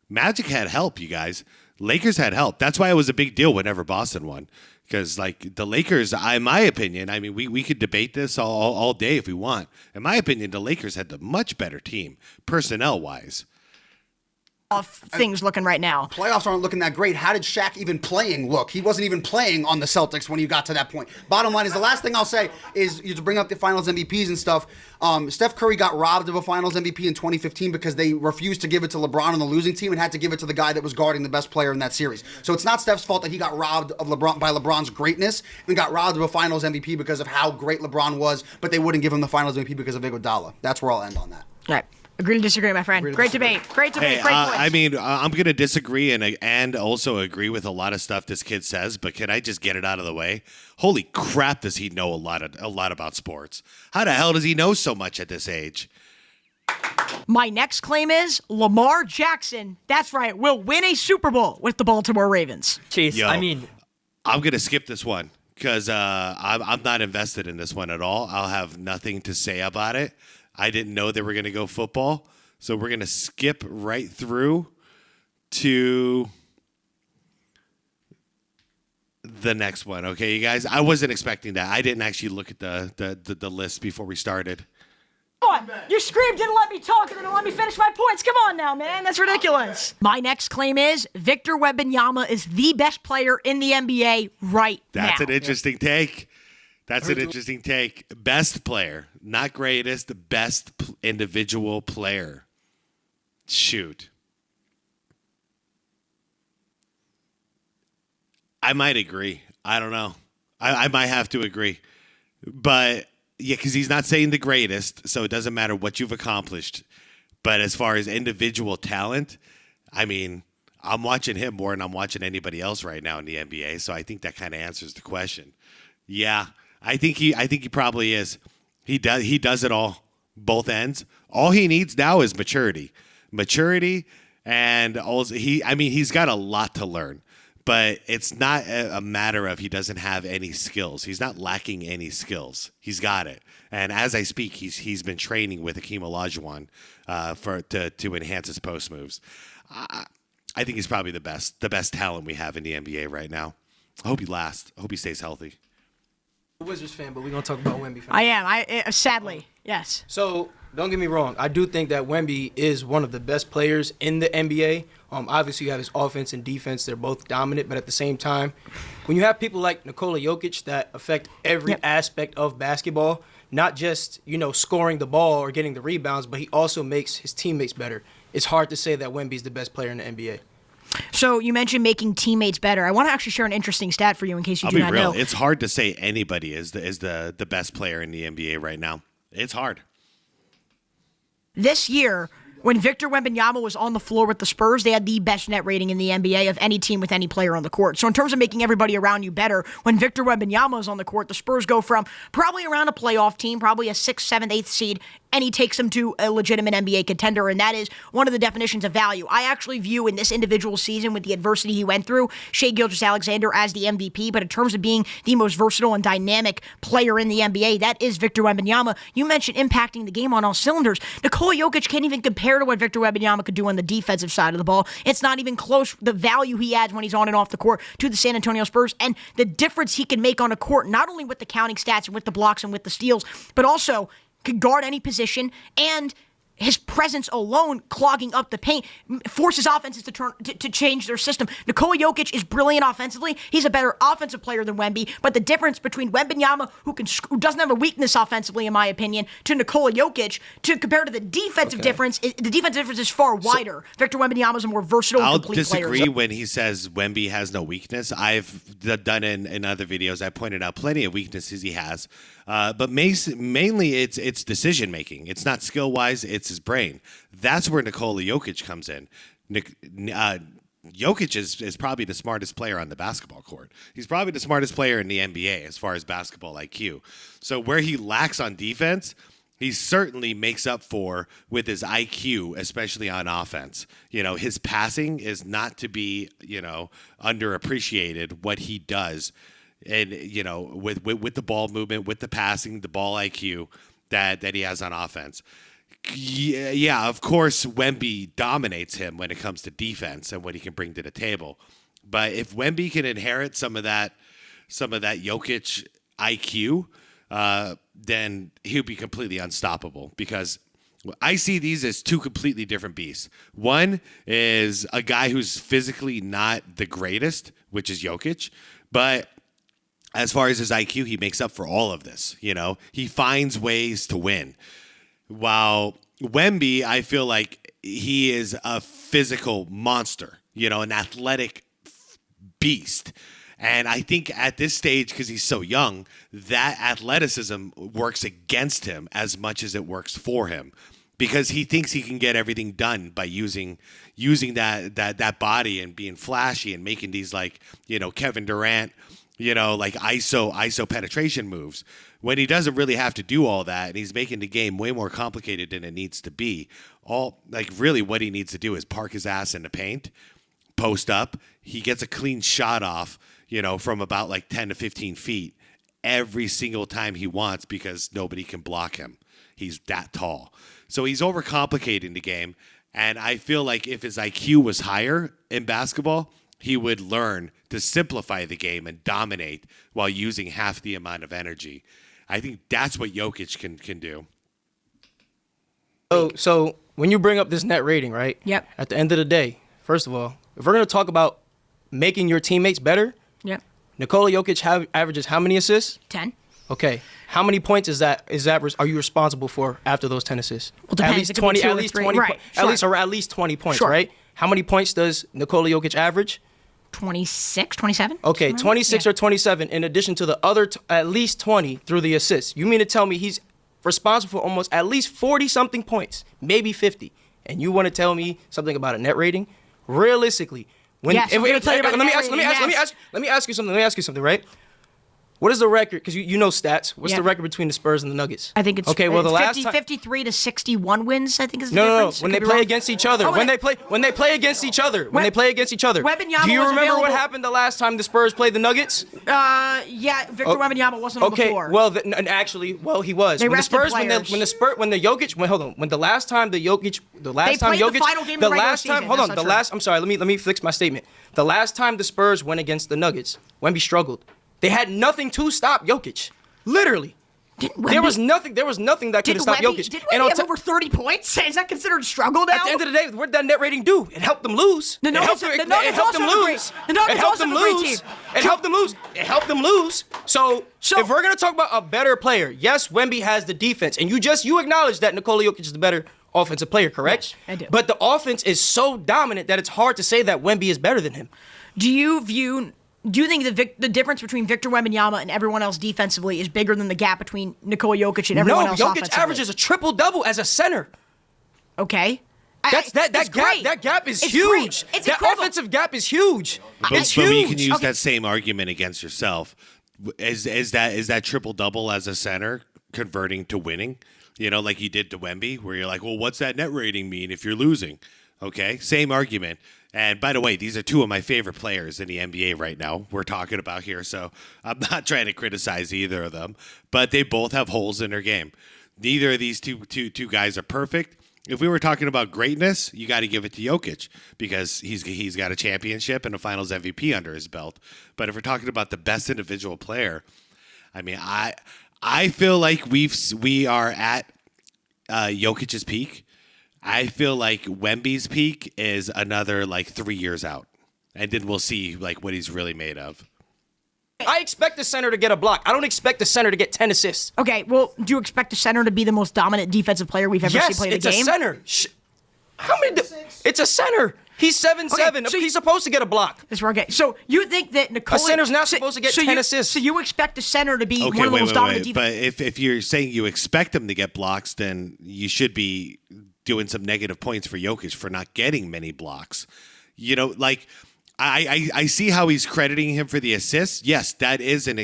Magic had help, you guys. Lakers had help. That's why it was a big deal whenever Boston won. Because, like, the Lakers, in my opinion, I mean, we could debate this all day if we want. In my opinion, the Lakers had the much better team, personnel-wise. Things looking right now. Playoffs aren't looking that great. How did Shaq even playing look? He wasn't even playing on the Celtics when you got to that point. Bottom line is, the last thing I'll say is, to bring up the finals MVPs and stuff, Steph Curry got robbed of a finals MVP in 2015 because they refused to give it to LeBron on the losing team and had to give it to the guy that was guarding the best player in that series. So it's not Steph's fault that he got robbed of LeBron's greatness and got robbed of a finals MVP because of how great LeBron was, but they wouldn't give him the finals MVP because of Iguodala. That's where I'll end on that. All right. Agree to disagree, my friend. Great debate. Great debate. Hey, Great points. I mean, I'm going to disagree and also agree with a lot of stuff this kid says, but can I just get it out of the way? Holy crap, does he know a lot about sports? How the hell does he know so much at this age? My next claim is Lamar Jackson, that's right, will win a Super Bowl with the Baltimore Ravens. Chase, Yo, I mean, I'm going to skip this one because I'm not invested in this one at all. I'll have nothing to say about it. I didn't know they were going to go football, so we're going to skip right through to the next one. Okay, you guys. I wasn't expecting that. I didn't actually look at the list before we started. On. You screamed, didn't let me talk, and then let me finish my points. Come on now, man. That's ridiculous. My next claim is Victor Wembanyama is the best player in the NBA right now. That's an interesting take. That's an interesting take. Best player, not greatest, the best individual player. Shoot. I might agree. I don't know. I might have to agree. But, yeah, because he's not saying the greatest, so it doesn't matter what you've accomplished. But as far as individual talent, I mean, I'm watching him more than I'm watching anybody else right now in the NBA, so I think that kind of answers the question. Yeah, I think he probably is. He does it all, both ends. All he needs now is maturity. And also he's got a lot to learn. But it's not a matter of he doesn't have any skills. He's not lacking any skills. He's got it. And as I speak, he's been training with Hakeem Olajuwon to enhance his post moves. I think he's probably the best talent we have in the NBA right now. I hope he lasts. I hope he stays healthy. Wizards fan, but we're gonna talk about Wemby. I am. Sadly, yes. So don't get me wrong. I do think that Wemby is one of the best players in the NBA. Obviously, you have his offense and defense; they're both dominant. But at the same time, when you have people like Nikola Jokic that affect every aspect of basketball, not just scoring the ball or getting the rebounds, but he also makes his teammates better. It's hard to say that Wemby's the best player in the NBA. So you mentioned making teammates better. I want to actually share an interesting stat for you in case you do not know. It's hard to say anybody is the best player in the NBA right now. It's hard. This year, when Victor Wembanyama was on the floor with the Spurs, they had the best net rating in the NBA of any team with any player on the court. So in terms of making everybody around you better, when Victor Wembanyama is on the court, the Spurs go from probably around a playoff team, probably a 6th, 7th, 8th seed, and he takes them to a legitimate NBA contender, and that is one of the definitions of value. I actually view in this individual season with the adversity he went through, Shai Gilgeous-Alexander as the MVP, but in terms of being the most versatile and dynamic player in the NBA, that is Victor Wembanyama. You mentioned impacting the game on all cylinders. Nikola Jokic can't even compare to what Victor Wembanyama could do on the defensive side of the ball. It's not even close, the value he adds when he's on and off the court to the San Antonio Spurs, and the difference he can make on a court, not only with the counting stats and with the blocks and with the steals, but also could guard any position, and his presence alone clogging up the paint forces offenses to change their system. Nikola Jokic is brilliant offensively. He's a better offensive player than Wemby, but the difference between Wembanyama, who doesn't have a weakness offensively, in my opinion, to Nikola Jokic, compared to the defensive difference, the defensive difference is far wider. Victor Wembanyama is a more versatile and complete player. I'll disagree when he says Wemby has no weakness. I've done in other videos, I pointed out plenty of weaknesses he has. But mainly it's decision making. It's not skill wise. It's his brain. That's where Nikola Jokic comes in. Jokic is probably the smartest player on the basketball court. He's probably the smartest player in the NBA as far as basketball IQ. So where he lacks on defense, he certainly makes up for with his IQ, especially on offense. His passing is not to be underappreciated. What he does. And, with the ball movement, with the passing, the ball IQ that he has on offense. Yeah, of course, Wemby dominates him when it comes to defense and what he can bring to the table. But if Wemby can inherit some of that Jokic IQ, then he'll be completely unstoppable, because I see these as two completely different beasts. One is a guy who's physically not the greatest, which is Jokic, but as far as his IQ, he makes up for all of this. He finds ways to win. While Wemby, I feel like he is a physical monster, an athletic beast. And I think at this stage, because he's so young, that athleticism works against him as much as it works for him, because he thinks he can get everything done by using that body and being flashy and making these Kevin Durant, ISO penetration moves, when he doesn't really have to do all that, and he's making the game way more complicated than it needs to be. Really what he needs to do is park his ass in the paint, post up. He gets a clean shot off, from about 10 to 15 feet every single time he wants, because nobody can block him. He's that tall. So he's overcomplicating the game. And I feel like if his IQ was higher in basketball, he would learn to simplify the game and dominate while using half the amount of energy. I think that's what Jokic can do. So when you bring up this net rating, right? Yep. At the end of the day, first of all, if we're going to talk about making your teammates better, Yep. Nikola Jokic averages how many assists? 10. Okay. How many points are you responsible for after those 10 assists? Well, depends. At least It could be 20. two At or least three. 20. Right, sure. At least 20 points, Sure. right? How many points does Nikola Jokic average? 26, 27? Okay, Somewhere? 26 Yeah. or 27 in addition to the other at least 20 through the assists. You mean to tell me he's responsible for almost at least 40-something points, maybe 50, and you want to tell me something about a net rating? Realistically, Yes, I'm gonna tell you about let me net ask rating, yes. you something, right? What is the record? Because you know stats. What's Yeah. the record between the Spurs and the Nuggets? I think it's okay. Well, the last 50, time 53 to 61 wins. I think is the no. difference. When I they could be play wrong. against each other, Oh, when they play against each other, Wembanyama do you was remember what available. happened the last time the Spurs played the Nuggets? Yeah, Victor Wembanyama wasn't on the floor. Well, actually, he was. They When the rested Spurs, players. when the last time They played the final game of the regular season, that's not true. I'm sorry, let me fix my statement. The last time the Spurs went against the Nuggets, Wemby struggled. They had nothing to stop Jokic. Literally. There was nothing that could have stopped Jokic. Did And Wemby on have top- over 30 points? Is that considered a struggle now? At the end of the day, what did that net rating do? It helped them lose. The Nuggets also have a great- the Nuggets also have a great team. It helped them lose. So if we're gonna talk about a better player, yes, Wemby has the defense, and you acknowledge that Nikola Jokic is the better offensive player, correct? Yes, I do. But the offense is so dominant that it's hard to say that Wemby is better than him. Do you think the difference between Victor Wembanyama and everyone else defensively is bigger than the gap between Nikola Jokic and everyone else Jokic offensively? averages a triple-double as a center. Okay. That gap is It's huge. great. It's that incredible. offensive gap is huge. It's But huge. you can use that same argument against yourself. Is that triple double as a center converting to winning? You know, like you did to Wemby, where you're like, well, what's that net rating mean if you're losing? Okay, same argument. And by the way, these are two of my favorite players in the NBA right now we're talking about here, so I'm not trying to criticize either of them, but they both have holes in their game. Neither of these two guys are perfect. If we were talking about greatness, you got to give it to Jokic because he's got a championship and a Finals MVP under his belt. But if we're talking about the best individual player, I mean, I feel like we are at Jokic's peak. I feel like Wemby's peak is another 3 years out, and then we'll see what he's really made of. I expect the center to get a block. I don't expect the center to get 10 assists. Okay, well, do you expect the center to be the most dominant defensive player we've ever seen play the game? Yes, it's a center. How many? It's a center. He's 7'7". so he's supposed to get a block. That's right. Okay, so you think that Nikola... A center's not supposed to get 10 assists. So you expect the center to be Okay, one of the most dominant But defense... if you're saying you expect him to get blocks, then you should be doing some negative points for Jokic for not getting many blocks. You know, I see how he's crediting him for the assists. Yes, that is an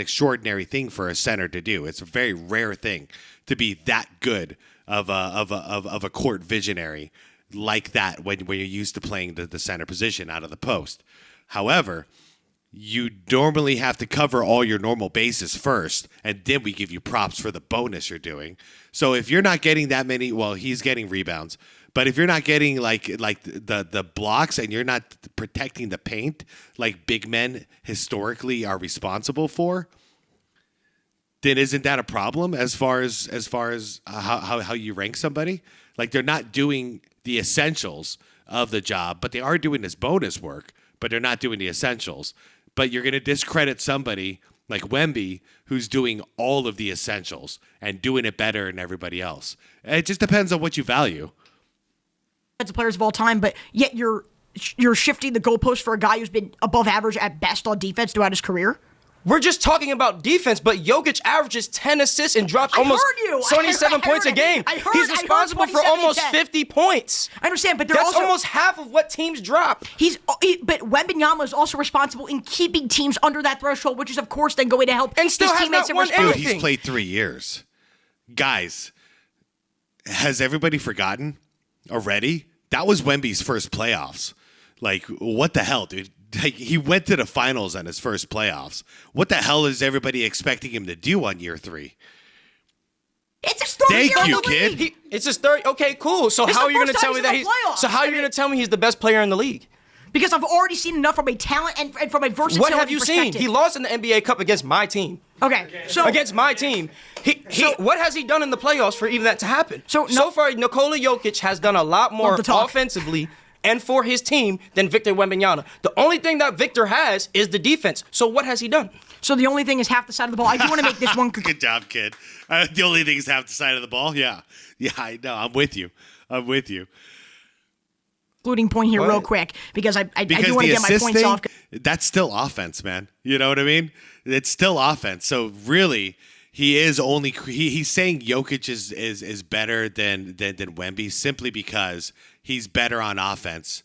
extraordinary thing for a center to do. It's a very rare thing to be that good of a court visionary like that when you're used to playing the center position out of the post. However, you normally have to cover all your normal bases first, and then we give you props for the bonus you're doing. So if you're not getting that many, well, he's getting rebounds. But if you're not getting the blocks and you're not protecting the paint like big men historically are responsible for, then isn't that a problem as far as how you rank somebody? They're not doing the essentials of the job, but they are doing this bonus work, but they're not doing the essentials. But you're going to discredit somebody like Wemby who's doing all of the essentials and doing it better than everybody else. It just depends on what you value. Players of all time, but yet you're shifting the goalpost for a guy who's been above average at best on defense throughout his career. We're just talking about defense, but Jokic averages 10 assists and drops almost 27 points a game. He's responsible for almost 50 points. I understand, but that's almost half of what teams drop. But Wembanyama is also responsible in keeping teams under that threshold, which is, of course, then going to help and still his has teammates not won and anything. Dude, he's played 3 years. Guys, has everybody forgotten already? That was Wemby's first playoffs. What the hell, dude? He went to the finals on his first playoffs. What the hell is everybody expecting him to do on year 3? It's his third year in the kid. league. It's his third. Okay, cool. So It's how the are you going to first tell time me he's in that the playoffs. So how are you going to tell me he's the best player in the league? Because I've already seen enough from a talent and from a versatility What have you seen? perspective. He lost in the NBA Cup against my team. Okay, so Against my team. What has he done in the playoffs for even that to happen? So far, Nikola Jokic has done a lot more offensively and for his team than Victor Wembanyama. The only thing that Victor has is the defense. So what has he done? So the only thing is half the side of the ball. I do want to make this one. Good job, kid. The only thing is half the side of the ball. Yeah, I know. I'm with you. Concluding point here, real quick, because I do want to get my points off. That's still offense, man. You know what I mean? It's still offense. So really, he's saying Jokic is better than Wemby simply because he's better on offense,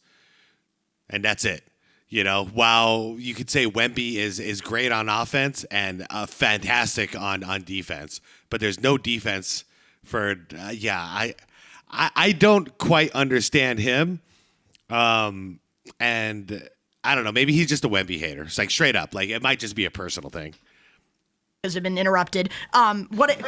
and that's it. You know, while you could say Wemby is great on offense and fantastic on defense, but there's no defense for. I don't quite understand him. And I don't know, maybe he's just a Wemby hater. It's like straight up, like it might just be a personal thing. Have been interrupted. Go ahead.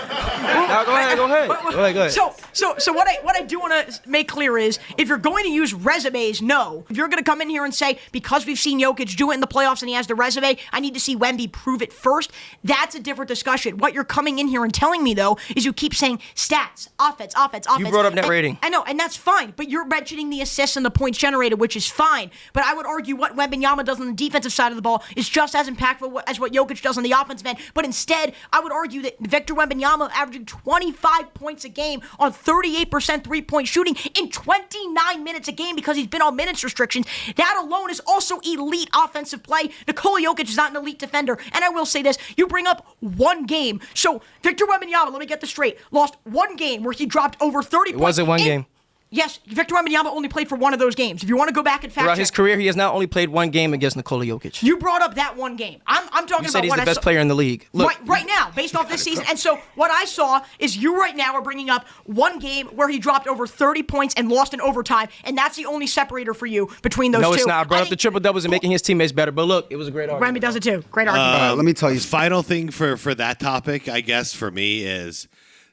So what I do want to make clear is, if you're going to use resumes, no. If you're going to come in here and say, because we've seen Jokic do it in the playoffs and he has the resume, I need to see Wemby prove it first. That's a different discussion. What you're coming in here and telling me, though, is you keep saying stats, offense. You brought up net rating. I know, and that's fine. But you're mentioning the assists and the points generated, which is fine. But I would argue what Wembanyama does on the defensive side of the ball is just as impactful as what Jokic does on the offensive end. But instead, I would argue that Victor Wembanyama averaging 25 points a game on 38% three-point shooting in 29 minutes a game because he's been on minutes restrictions. That alone is also elite offensive play. Nikola Jokic is not an elite defender. And I will say this, you bring up one game. So Victor Wembanyama, let me get this straight, lost one game where he dropped over 30 points. It wasn't one game. Yes, Victor Wembanyama only played for one of those games. If you want to go back and fact check. Throughout his career, he has not only played one game against Nikola Jokic. You brought up that one game. I'm talking about you said he's the best player in the league. Look, right now, based off this season. And so what I saw is you right now are bringing up one game where he dropped over 30 points and lost in overtime, and that's the only separator for you between those two. No, it's not. I brought up the triple-doubles and making his teammates better, but look, it was a great argument. Wemby does it too. Great argument. Let me tell you. Final thing for that topic, I guess, for me is,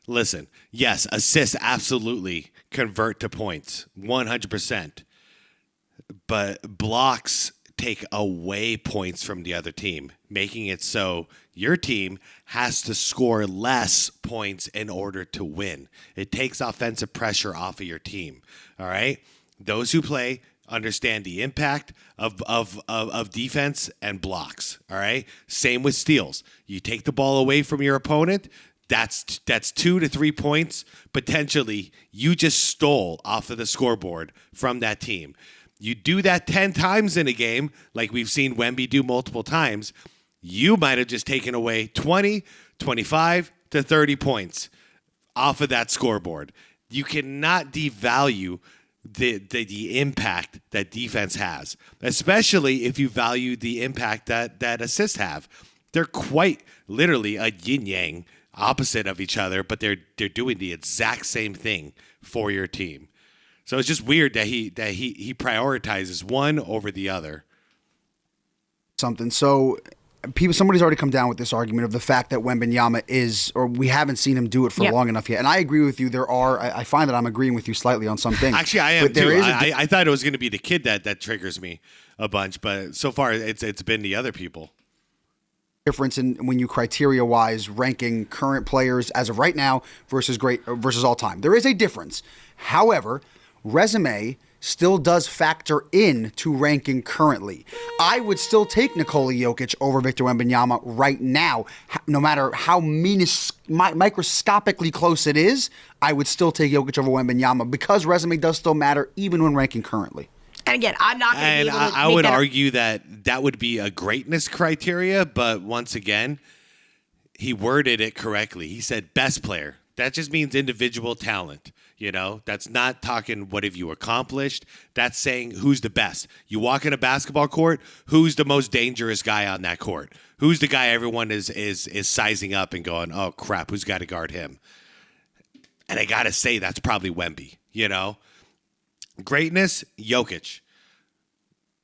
listen, yes, assists absolutely convert to points, 100%. But blocks take away points from the other team, making it so your team has to score less points in order to win. It takes offensive pressure off of your team, all right? Those who play understand the impact of defense and blocks, all right? Same with steals. You take the ball away from your opponent, that's 2 to 3 points potentially you just stole off of the scoreboard from that team. You do that 10 times in a game, like we've seen Wemby do multiple times, you might have just taken away 20, 25 to 30 points off of that scoreboard. You cannot devalue the impact that defense has, especially if you value the impact that assists have. They're quite literally a yin-yang opposite of each other, but they're doing the exact same thing for your team. So it's just weird that he prioritizes one over the other. So somebody's already come down with this argument of the fact that Wembanyama is, or we haven't seen him do it for long enough yet. And I agree with you. I find that I'm agreeing with you slightly on some things. Actually, I am too. I thought it was going to be the kid that triggers me a bunch, but so far it's been the other people. Difference in when you criteria-wise ranking current players as of right now versus all time. There is a difference. However, resume still does factor in to ranking currently. I would still take Nikola Jokic over Victor Wembanyama right now, no matter how microscopically close it is. I would still take Jokic over Wembanyama because resume does still matter even when ranking currently. And again, I'm not going to be able to I would argue that would be a greatness criteria, but once again, he worded it correctly. He said best player. That just means individual talent. You know, that's not talking what have you accomplished. That's saying who's the best. You walk in a basketball court, who's the most dangerous guy on that court? Who's the guy everyone is sizing up and going, oh crap, who's got to guard him? And I got to say, that's probably Wemby, you know? Greatness, Jokic.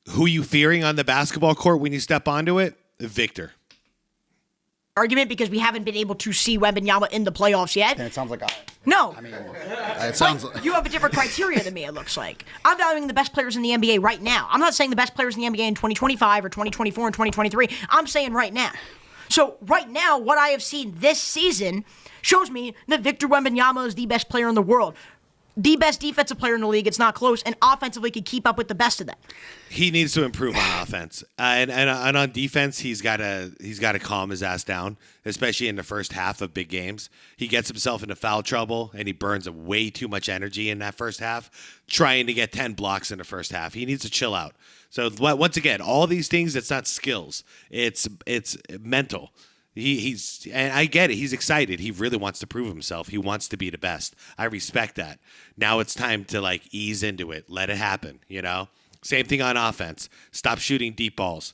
Who you fearing on the basketball court when you step onto it? Victor. Argument because we haven't been able to see Wembanyama in the playoffs yet. And it sounds like No. I mean, it sounds like... You have a different criteria than me, it looks like. I'm valuing the best players in the NBA right now. I'm not saying the best players in the NBA in 2025 or 2024 and 2023. I'm saying right now. So right now, what I have seen this season shows me that Victor Wembanyama is the best player in the world. The best defensive player in the league. It's not close, and offensively could keep up with the best of them. He needs to improve on offense, and on defense, he's got to calm his ass down, especially in the first half of big games. He gets himself into foul trouble, and he burns way too much energy in that first half, trying to get 10 blocks in the first half. He needs to chill out. So once again, all these things, it's not skills, it's mental. And I get it. He's excited. He really wants to prove himself. He wants to be the best. I respect that. Now it's time to ease into it. Let it happen, Same thing on offense. Stop shooting deep balls.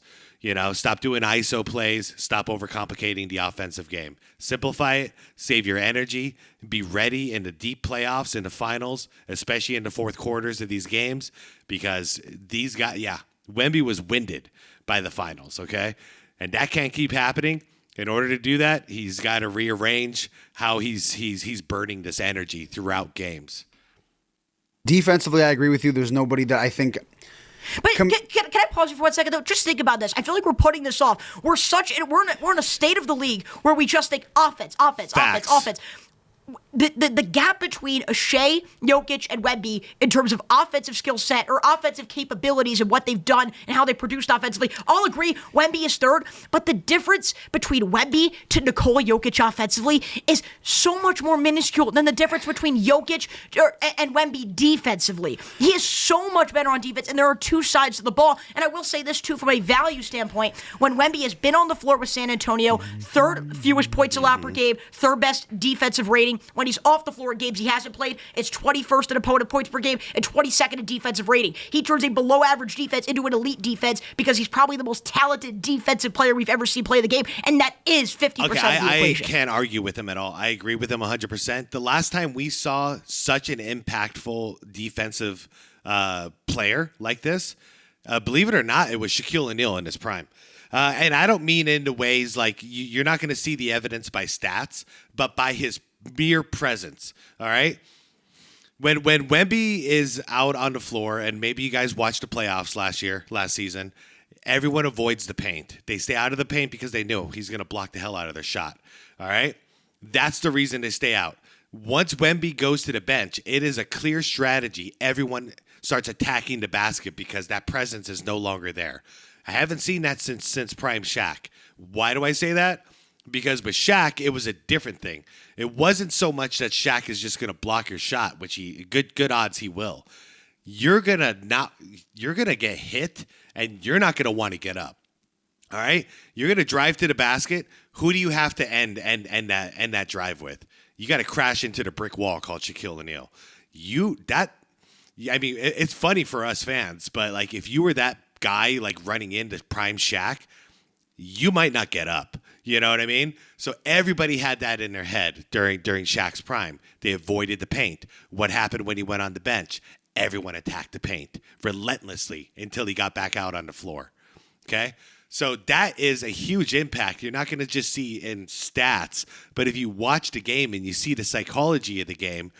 Stop doing ISO plays. Stop overcomplicating the offensive game. Simplify it. Save your energy. Be ready in the deep playoffs, in the finals, especially in the fourth quarters of these games, because these guys, Wemby was winded by the finals, okay? And that can't keep happening. In order to do that, he's got to rearrange how he's burning this energy throughout games. Defensively, I agree with you. There's nobody that I think... But can I pause you for 1 second, though? Just think about this. I feel like we're putting this off. We're in a state of the league where we just think offense. The gap between Shea, Jokic, and Wemby in terms of offensive skill set or offensive capabilities and what they've done and how they produced offensively, I'll agree Wemby is third, but the difference between Wemby to Nikola Jokic offensively is so much more minuscule than the difference between Jokic and Wemby defensively. He is so much better on defense, and there are two sides to the ball. And I will say this, too, from a value standpoint. When Wemby has been on the floor with San Antonio, third fewest points allowed per game, third best defensive rating. When he's off the floor in games he hasn't played, it's 21st in opponent points per game and 22nd in defensive rating. He turns a below average defense into an elite defense because he's probably the most talented defensive player we've ever seen play the game, and that is 50% of the equation. I can't argue with him at all. I agree with him 100%. The last time we saw such an impactful defensive player like this, believe it or not, it was Shaquille O'Neal in his prime. And I don't mean in the ways like you're not going to see the evidence by stats, but by his mere presence, all right? When Wemby is out on the floor, and maybe you guys watched the playoffs last season, everyone avoids the paint. They stay out of the paint because they know he's going to block the hell out of their shot, all right? That's the reason they stay out. Once Wemby goes to the bench, it is a clear strategy. Everyone starts attacking the basket because that presence is no longer there. I haven't seen that since prime Shaq. Why do I say that? Because with Shaq, it was a different thing. It wasn't so much that Shaq is just going to block your shot, which good odds he will. You're gonna get hit, and you're not gonna want to get up. All right, you're gonna drive to the basket. Who do you have to end that drive with? You got to crash into the brick wall called Shaquille O'Neal. It's funny for us fans, but if you were that guy running into prime Shaq, you might not get up. You know what I mean? So everybody had that in their head during Shaq's prime. They avoided the paint. What happened when he went on the bench? Everyone attacked the paint relentlessly until he got back out on the floor. Okay? So that is a huge impact. You're not going to just see in stats, but if you watch the game and you see the psychology of the game,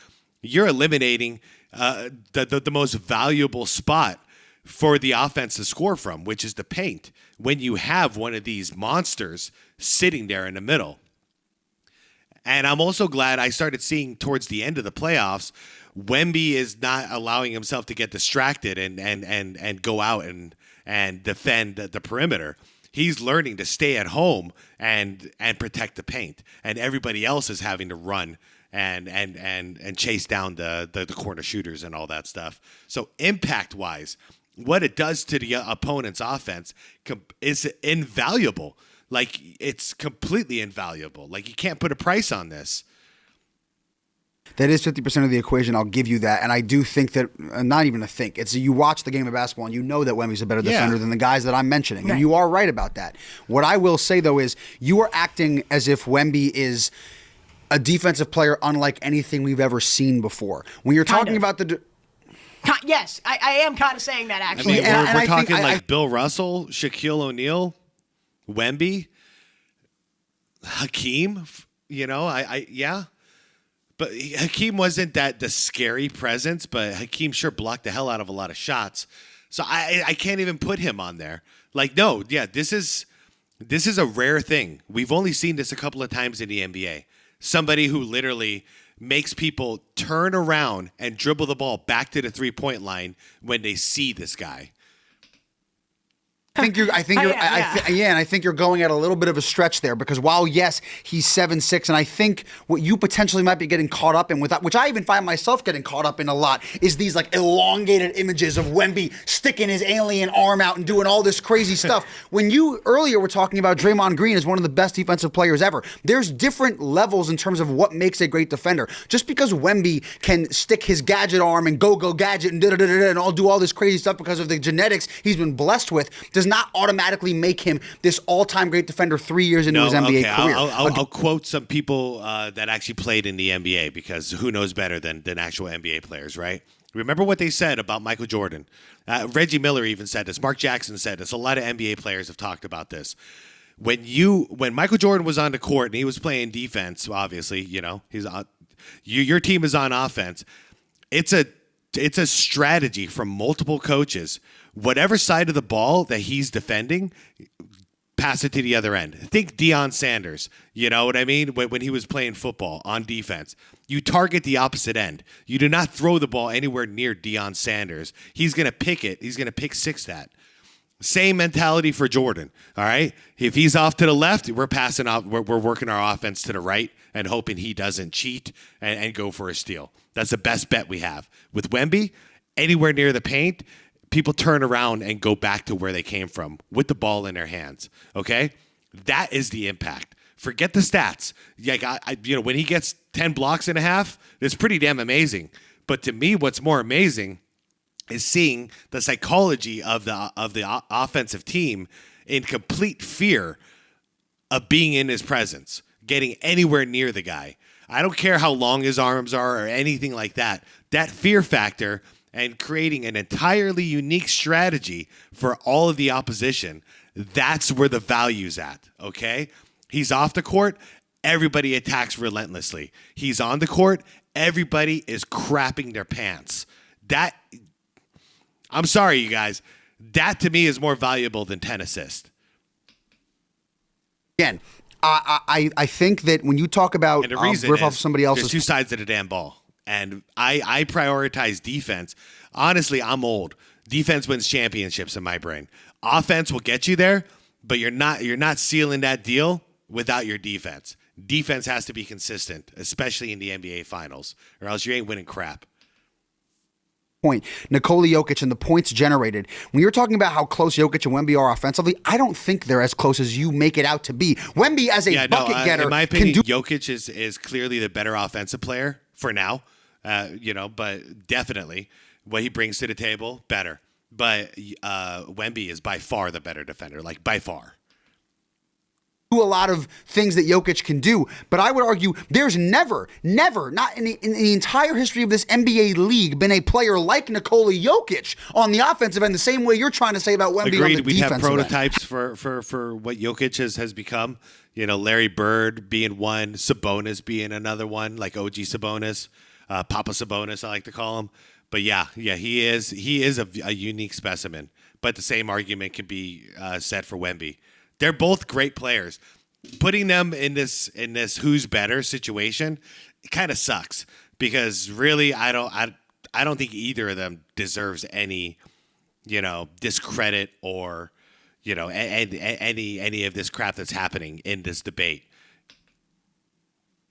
you're eliminating the most valuable spot for the offense to score from, which is the paint, when you have one of these monsters sitting there in the middle. And I'm also glad I started seeing towards the end of the playoffs, Wemby is not allowing himself to get distracted and go out and defend the perimeter. He's learning to stay at home and protect the paint, and everybody else is having to run and chase down the corner shooters and all that stuff. So impact-wise, what it does to the opponent's offense is invaluable. It's completely invaluable. You can't put a price on this. That is 50% of the equation. I'll give you that. And I do think that, not even a think, it's you watch the game of basketball and you know that Wemby's a better defender than the guys that I'm mentioning. And you are right about that. What I will say, though, is you are acting as if Wemby is a defensive player unlike anything we've ever seen before. When you're talking about the... Yes, I am kind of saying that, actually. We're talking Bill Russell, Shaquille O'Neal, Wemby, Hakeem, yeah. But Hakeem wasn't the scary presence, but Hakeem sure blocked the hell out of a lot of shots. So I can't even put him on there. Like, no, yeah, this is a rare thing. We've only seen this a couple of times in the NBA. Somebody who literally makes people turn around and dribble the ball back to the three-point line when they see this guy. I think you're going at a little bit of a stretch there, because while yes, he's 7'6", and I think what you potentially might be getting caught up in with that, which I even find myself getting caught up in a lot, is these like elongated images of Wemby sticking his alien arm out and doing all this crazy stuff. When you earlier were talking about Draymond Green as one of the best defensive players ever, there's different levels in terms of what makes a great defender. Just because Wemby can stick his gadget arm and go gadget and and all do all this crazy stuff because of the genetics he's been blessed with, does not automatically make him this all-time great defender 3 years into his NBA career. I'll quote some people that actually played in the NBA, because who knows better than actual NBA players, right? Remember what they said about Michael Jordan. Reggie Miller even said this. Mark Jackson said this. A lot of NBA players have talked about this. When Michael Jordan was on the court and he was playing defense, obviously, he's on, your team is on offense. It's a strategy from multiple coaches. Whatever side of the ball that he's defending, pass it to the other end. Think Deion Sanders, you know what I mean? When he was playing football on defense, you target the opposite end. You do not throw the ball anywhere near Deion Sanders. He's going to pick it. He's going to pick six that. Same mentality for Jordan, all right? If he's off to the left, we're passing off. We're working our offense to the right and hoping he doesn't cheat and go for a steal. That's the best bet we have. With Wemby, anywhere near the paint, people turn around and go back to where they came from with the ball in their hands, okay? That is the impact. Forget the stats. Like, when he gets 10 blocks and a half, it's pretty damn amazing. But to me, what's more amazing is seeing the psychology of the offensive team in complete fear of being in his presence, getting anywhere near the guy. I don't care how long his arms are or anything like that. That fear factor and creating an entirely unique strategy for all of the opposition, that's where the value's at, okay? He's off the court, everybody attacks relentlessly. He's on the court, everybody is crapping their pants. I'm sorry, you guys. That, to me, is more valuable than 10 assists. Again, I think that when you talk about riff off somebody else's... There's two sides of the damn ball. And I prioritize defense. Honestly, I'm old. Defense wins championships in my brain. Offense will get you there, but you're not sealing that deal without your defense. Defense has to be consistent, especially in the NBA Finals, or else you ain't winning crap. Point. Nikola Jokic and the points generated. When you're talking about how close Jokic and Wemby are offensively, I don't think they're as close as you make it out to be. Wemby as a bucket getter, in my opinion, Jokic is clearly the better offensive player for now. But definitely what he brings to the table, better. But Wemby is by far the better defender, like by far. A lot of things that Jokic can do, but I would argue there's never, not in the entire history of this NBA league, been a player like Nikola Jokic on the offensive end, the same way you're trying to say about Wemby on the defensive end. We have prototypes for what Jokic has become. Larry Bird being one, Sabonis being another one, like OG Sabonis, Papa Sabonis, I like to call him. But yeah, he is a unique specimen. But the same argument can be said for Wemby. They're both great players. Putting them in this who's better situation, it kind of sucks, because really I don't think either of them deserves any discredit or any of this crap that's happening in this debate.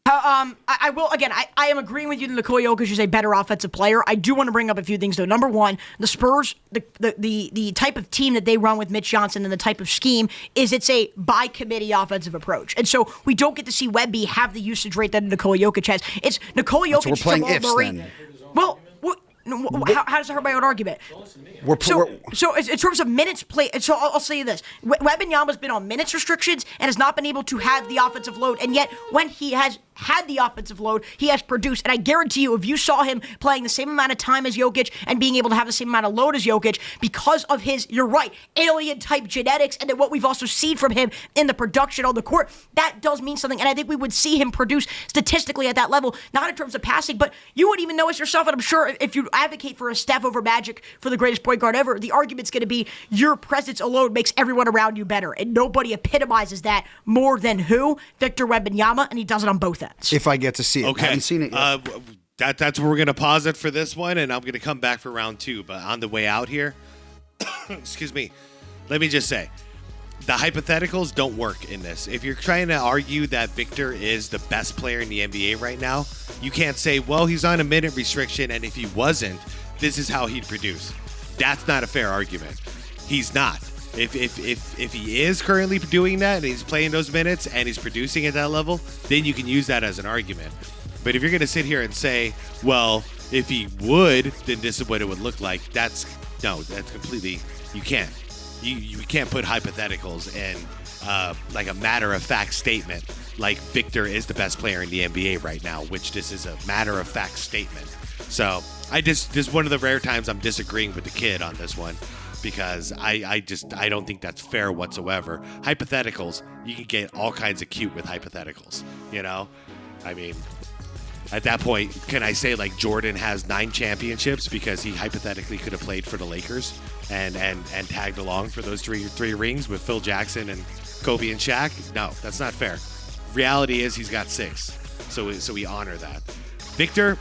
I will, again, I am agreeing with you that Nikola Jokic is a better offensive player. I do want to bring up a few things, though. Number one, the Spurs, the type of team that they run with Mitch Johnson and the type of scheme is it's a by-committee offensive approach. And so we don't get to see Wemby have the usage rate that Nikola Jokic has. It's Nikola Jokic, so we're playing Jamal ifs, Murray. then. Well, how does that hurt my own argument? So in terms of minutes played, so I'll say this. Wembanyama's been on minutes restrictions and has not been able to have the offensive load. And yet, when he has had the offensive load, he has produced. And I guarantee you, if you saw him playing the same amount of time as Jokic and being able to have the same amount of load as Jokic because of his, you're right, alien-type genetics and then what we've also seen from him in the production on the court, that does mean something. And I think we would see him produce statistically at that level, not in terms of passing, but you wouldn't even know it yourself. And I'm sure if you advocate for a Steph over Magic for the greatest point guard ever, the argument's going to be your presence alone makes everyone around you better. And nobody epitomizes that more than who? Victor Wembanyama, and he does it on both ends. If I get to see it. Okay. I haven't seen it yet. That's where we're going to pause it for this one, and I'm going to come back for round 2. But on the way out here, excuse me, let me just say, the hypotheticals don't work in this. If you're trying to argue that Victor is the best player in the NBA right now, you can't say, well, he's on a minute restriction, and if he wasn't, this is how he'd produce. That's not a fair argument. He's not. If he is currently doing that and he's playing those minutes and he's producing at that level, then you can use that as an argument. But if you're going to sit here and say, well, if he would, then this is what it would look like, that's completely, you can't. You can't put hypotheticals in like a matter-of-fact statement like Victor is the best player in the NBA right now, which this is a matter-of-fact statement. So this is one of the rare times I'm disagreeing with the kid on this one, because I don't think that's fair whatsoever. Hypotheticals, you can get all kinds of cute with hypotheticals, you know? I mean, at that point, can I say like Jordan has 9 championships because he hypothetically could have played for the Lakers and tagged along for those three rings with Phil Jackson and Kobe and Shaq? No, that's not fair. Reality is he's got 6, so we honor that. Victor,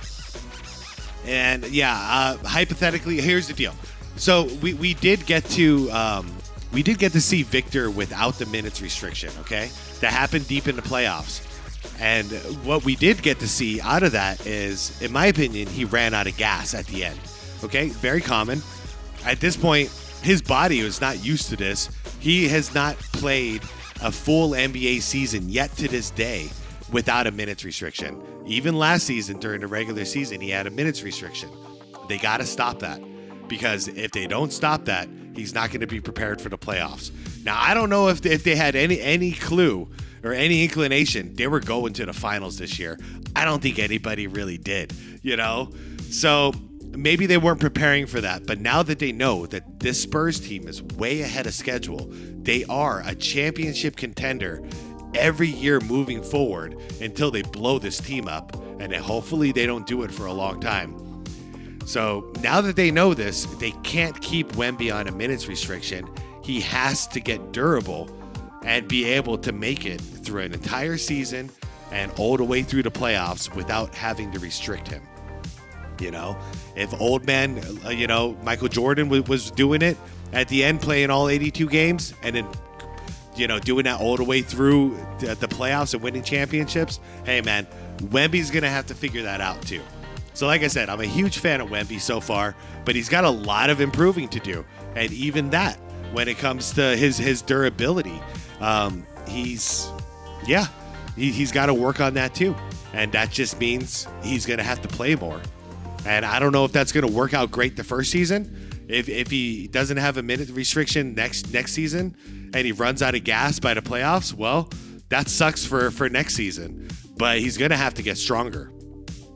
and hypothetically, here's the deal. So we did get to see Victor without the minutes restriction. Okay, that happened deep in the playoffs. And what we did get to see out of that is, in my opinion, he ran out of gas at the end. Okay, very common. At this point, his body was not used to this. He has not played a full NBA season yet to this day without a minutes restriction. Even last season, during the regular season, he had a minutes restriction. They got to stop that, because if they don't stop that, he's not going to be prepared for the playoffs. Now, I don't know if they had any clue or any inclination they were going to the finals this year. I don't think anybody really did, you know? So maybe they weren't preparing for that. But now that they know that this Spurs team is way ahead of schedule, they are a championship contender every year moving forward until they blow this team up. And hopefully they don't do it for a long time. So now that they know this, they can't keep Wemby on a minutes restriction. He has to get durable and be able to make it through an entire season and all the way through the playoffs without having to restrict him. You know, if old man, Michael Jordan was doing it at the end, playing all 82 games, and then, doing that all the way through the playoffs and winning championships, hey man, Wemby's going to have to figure that out too. So like I said, I'm a huge fan of Wemby so far, but he's got a lot of improving to do. And even that, when it comes to his durability, he's got to work on that too. And that just means he's going to have to play more. And I don't know if that's going to work out great the first season. If he doesn't have a minute restriction next season and he runs out of gas by the playoffs, well, that sucks for next season. But he's going to have to get stronger.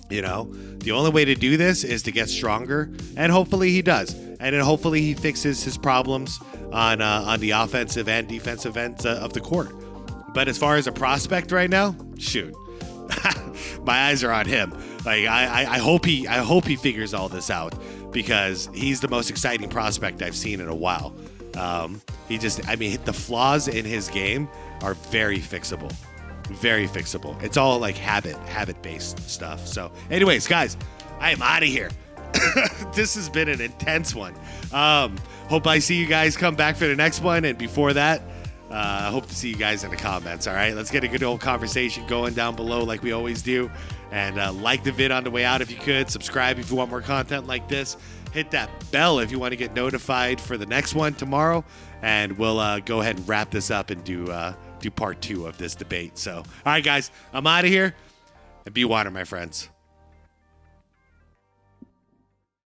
The only way to do this is to get stronger, and hopefully he does. And then hopefully he fixes his problems on the offensive and defensive ends of the court. But as far as a prospect right now, shoot, my eyes are on him. Like I hope he figures all this out, because he's the most exciting prospect I've seen in a while. The flaws in his game are very fixable. Very fixable. It's all like habit-based stuff. So anyways, guys, I am out of here. This has been an intense one. Hope I see you guys come back for the next one. And before that, I hope to see you guys in the comments. All right, let's get a good old conversation going down below like we always do. And like the vid on the way out if you could. Subscribe if you want more content like this. Hit that bell if you want to get notified for the next one tomorrow. And we'll go ahead and wrap this up and do part 2 of this debate. So, all right, guys, I'm out of here. And be water, my friends.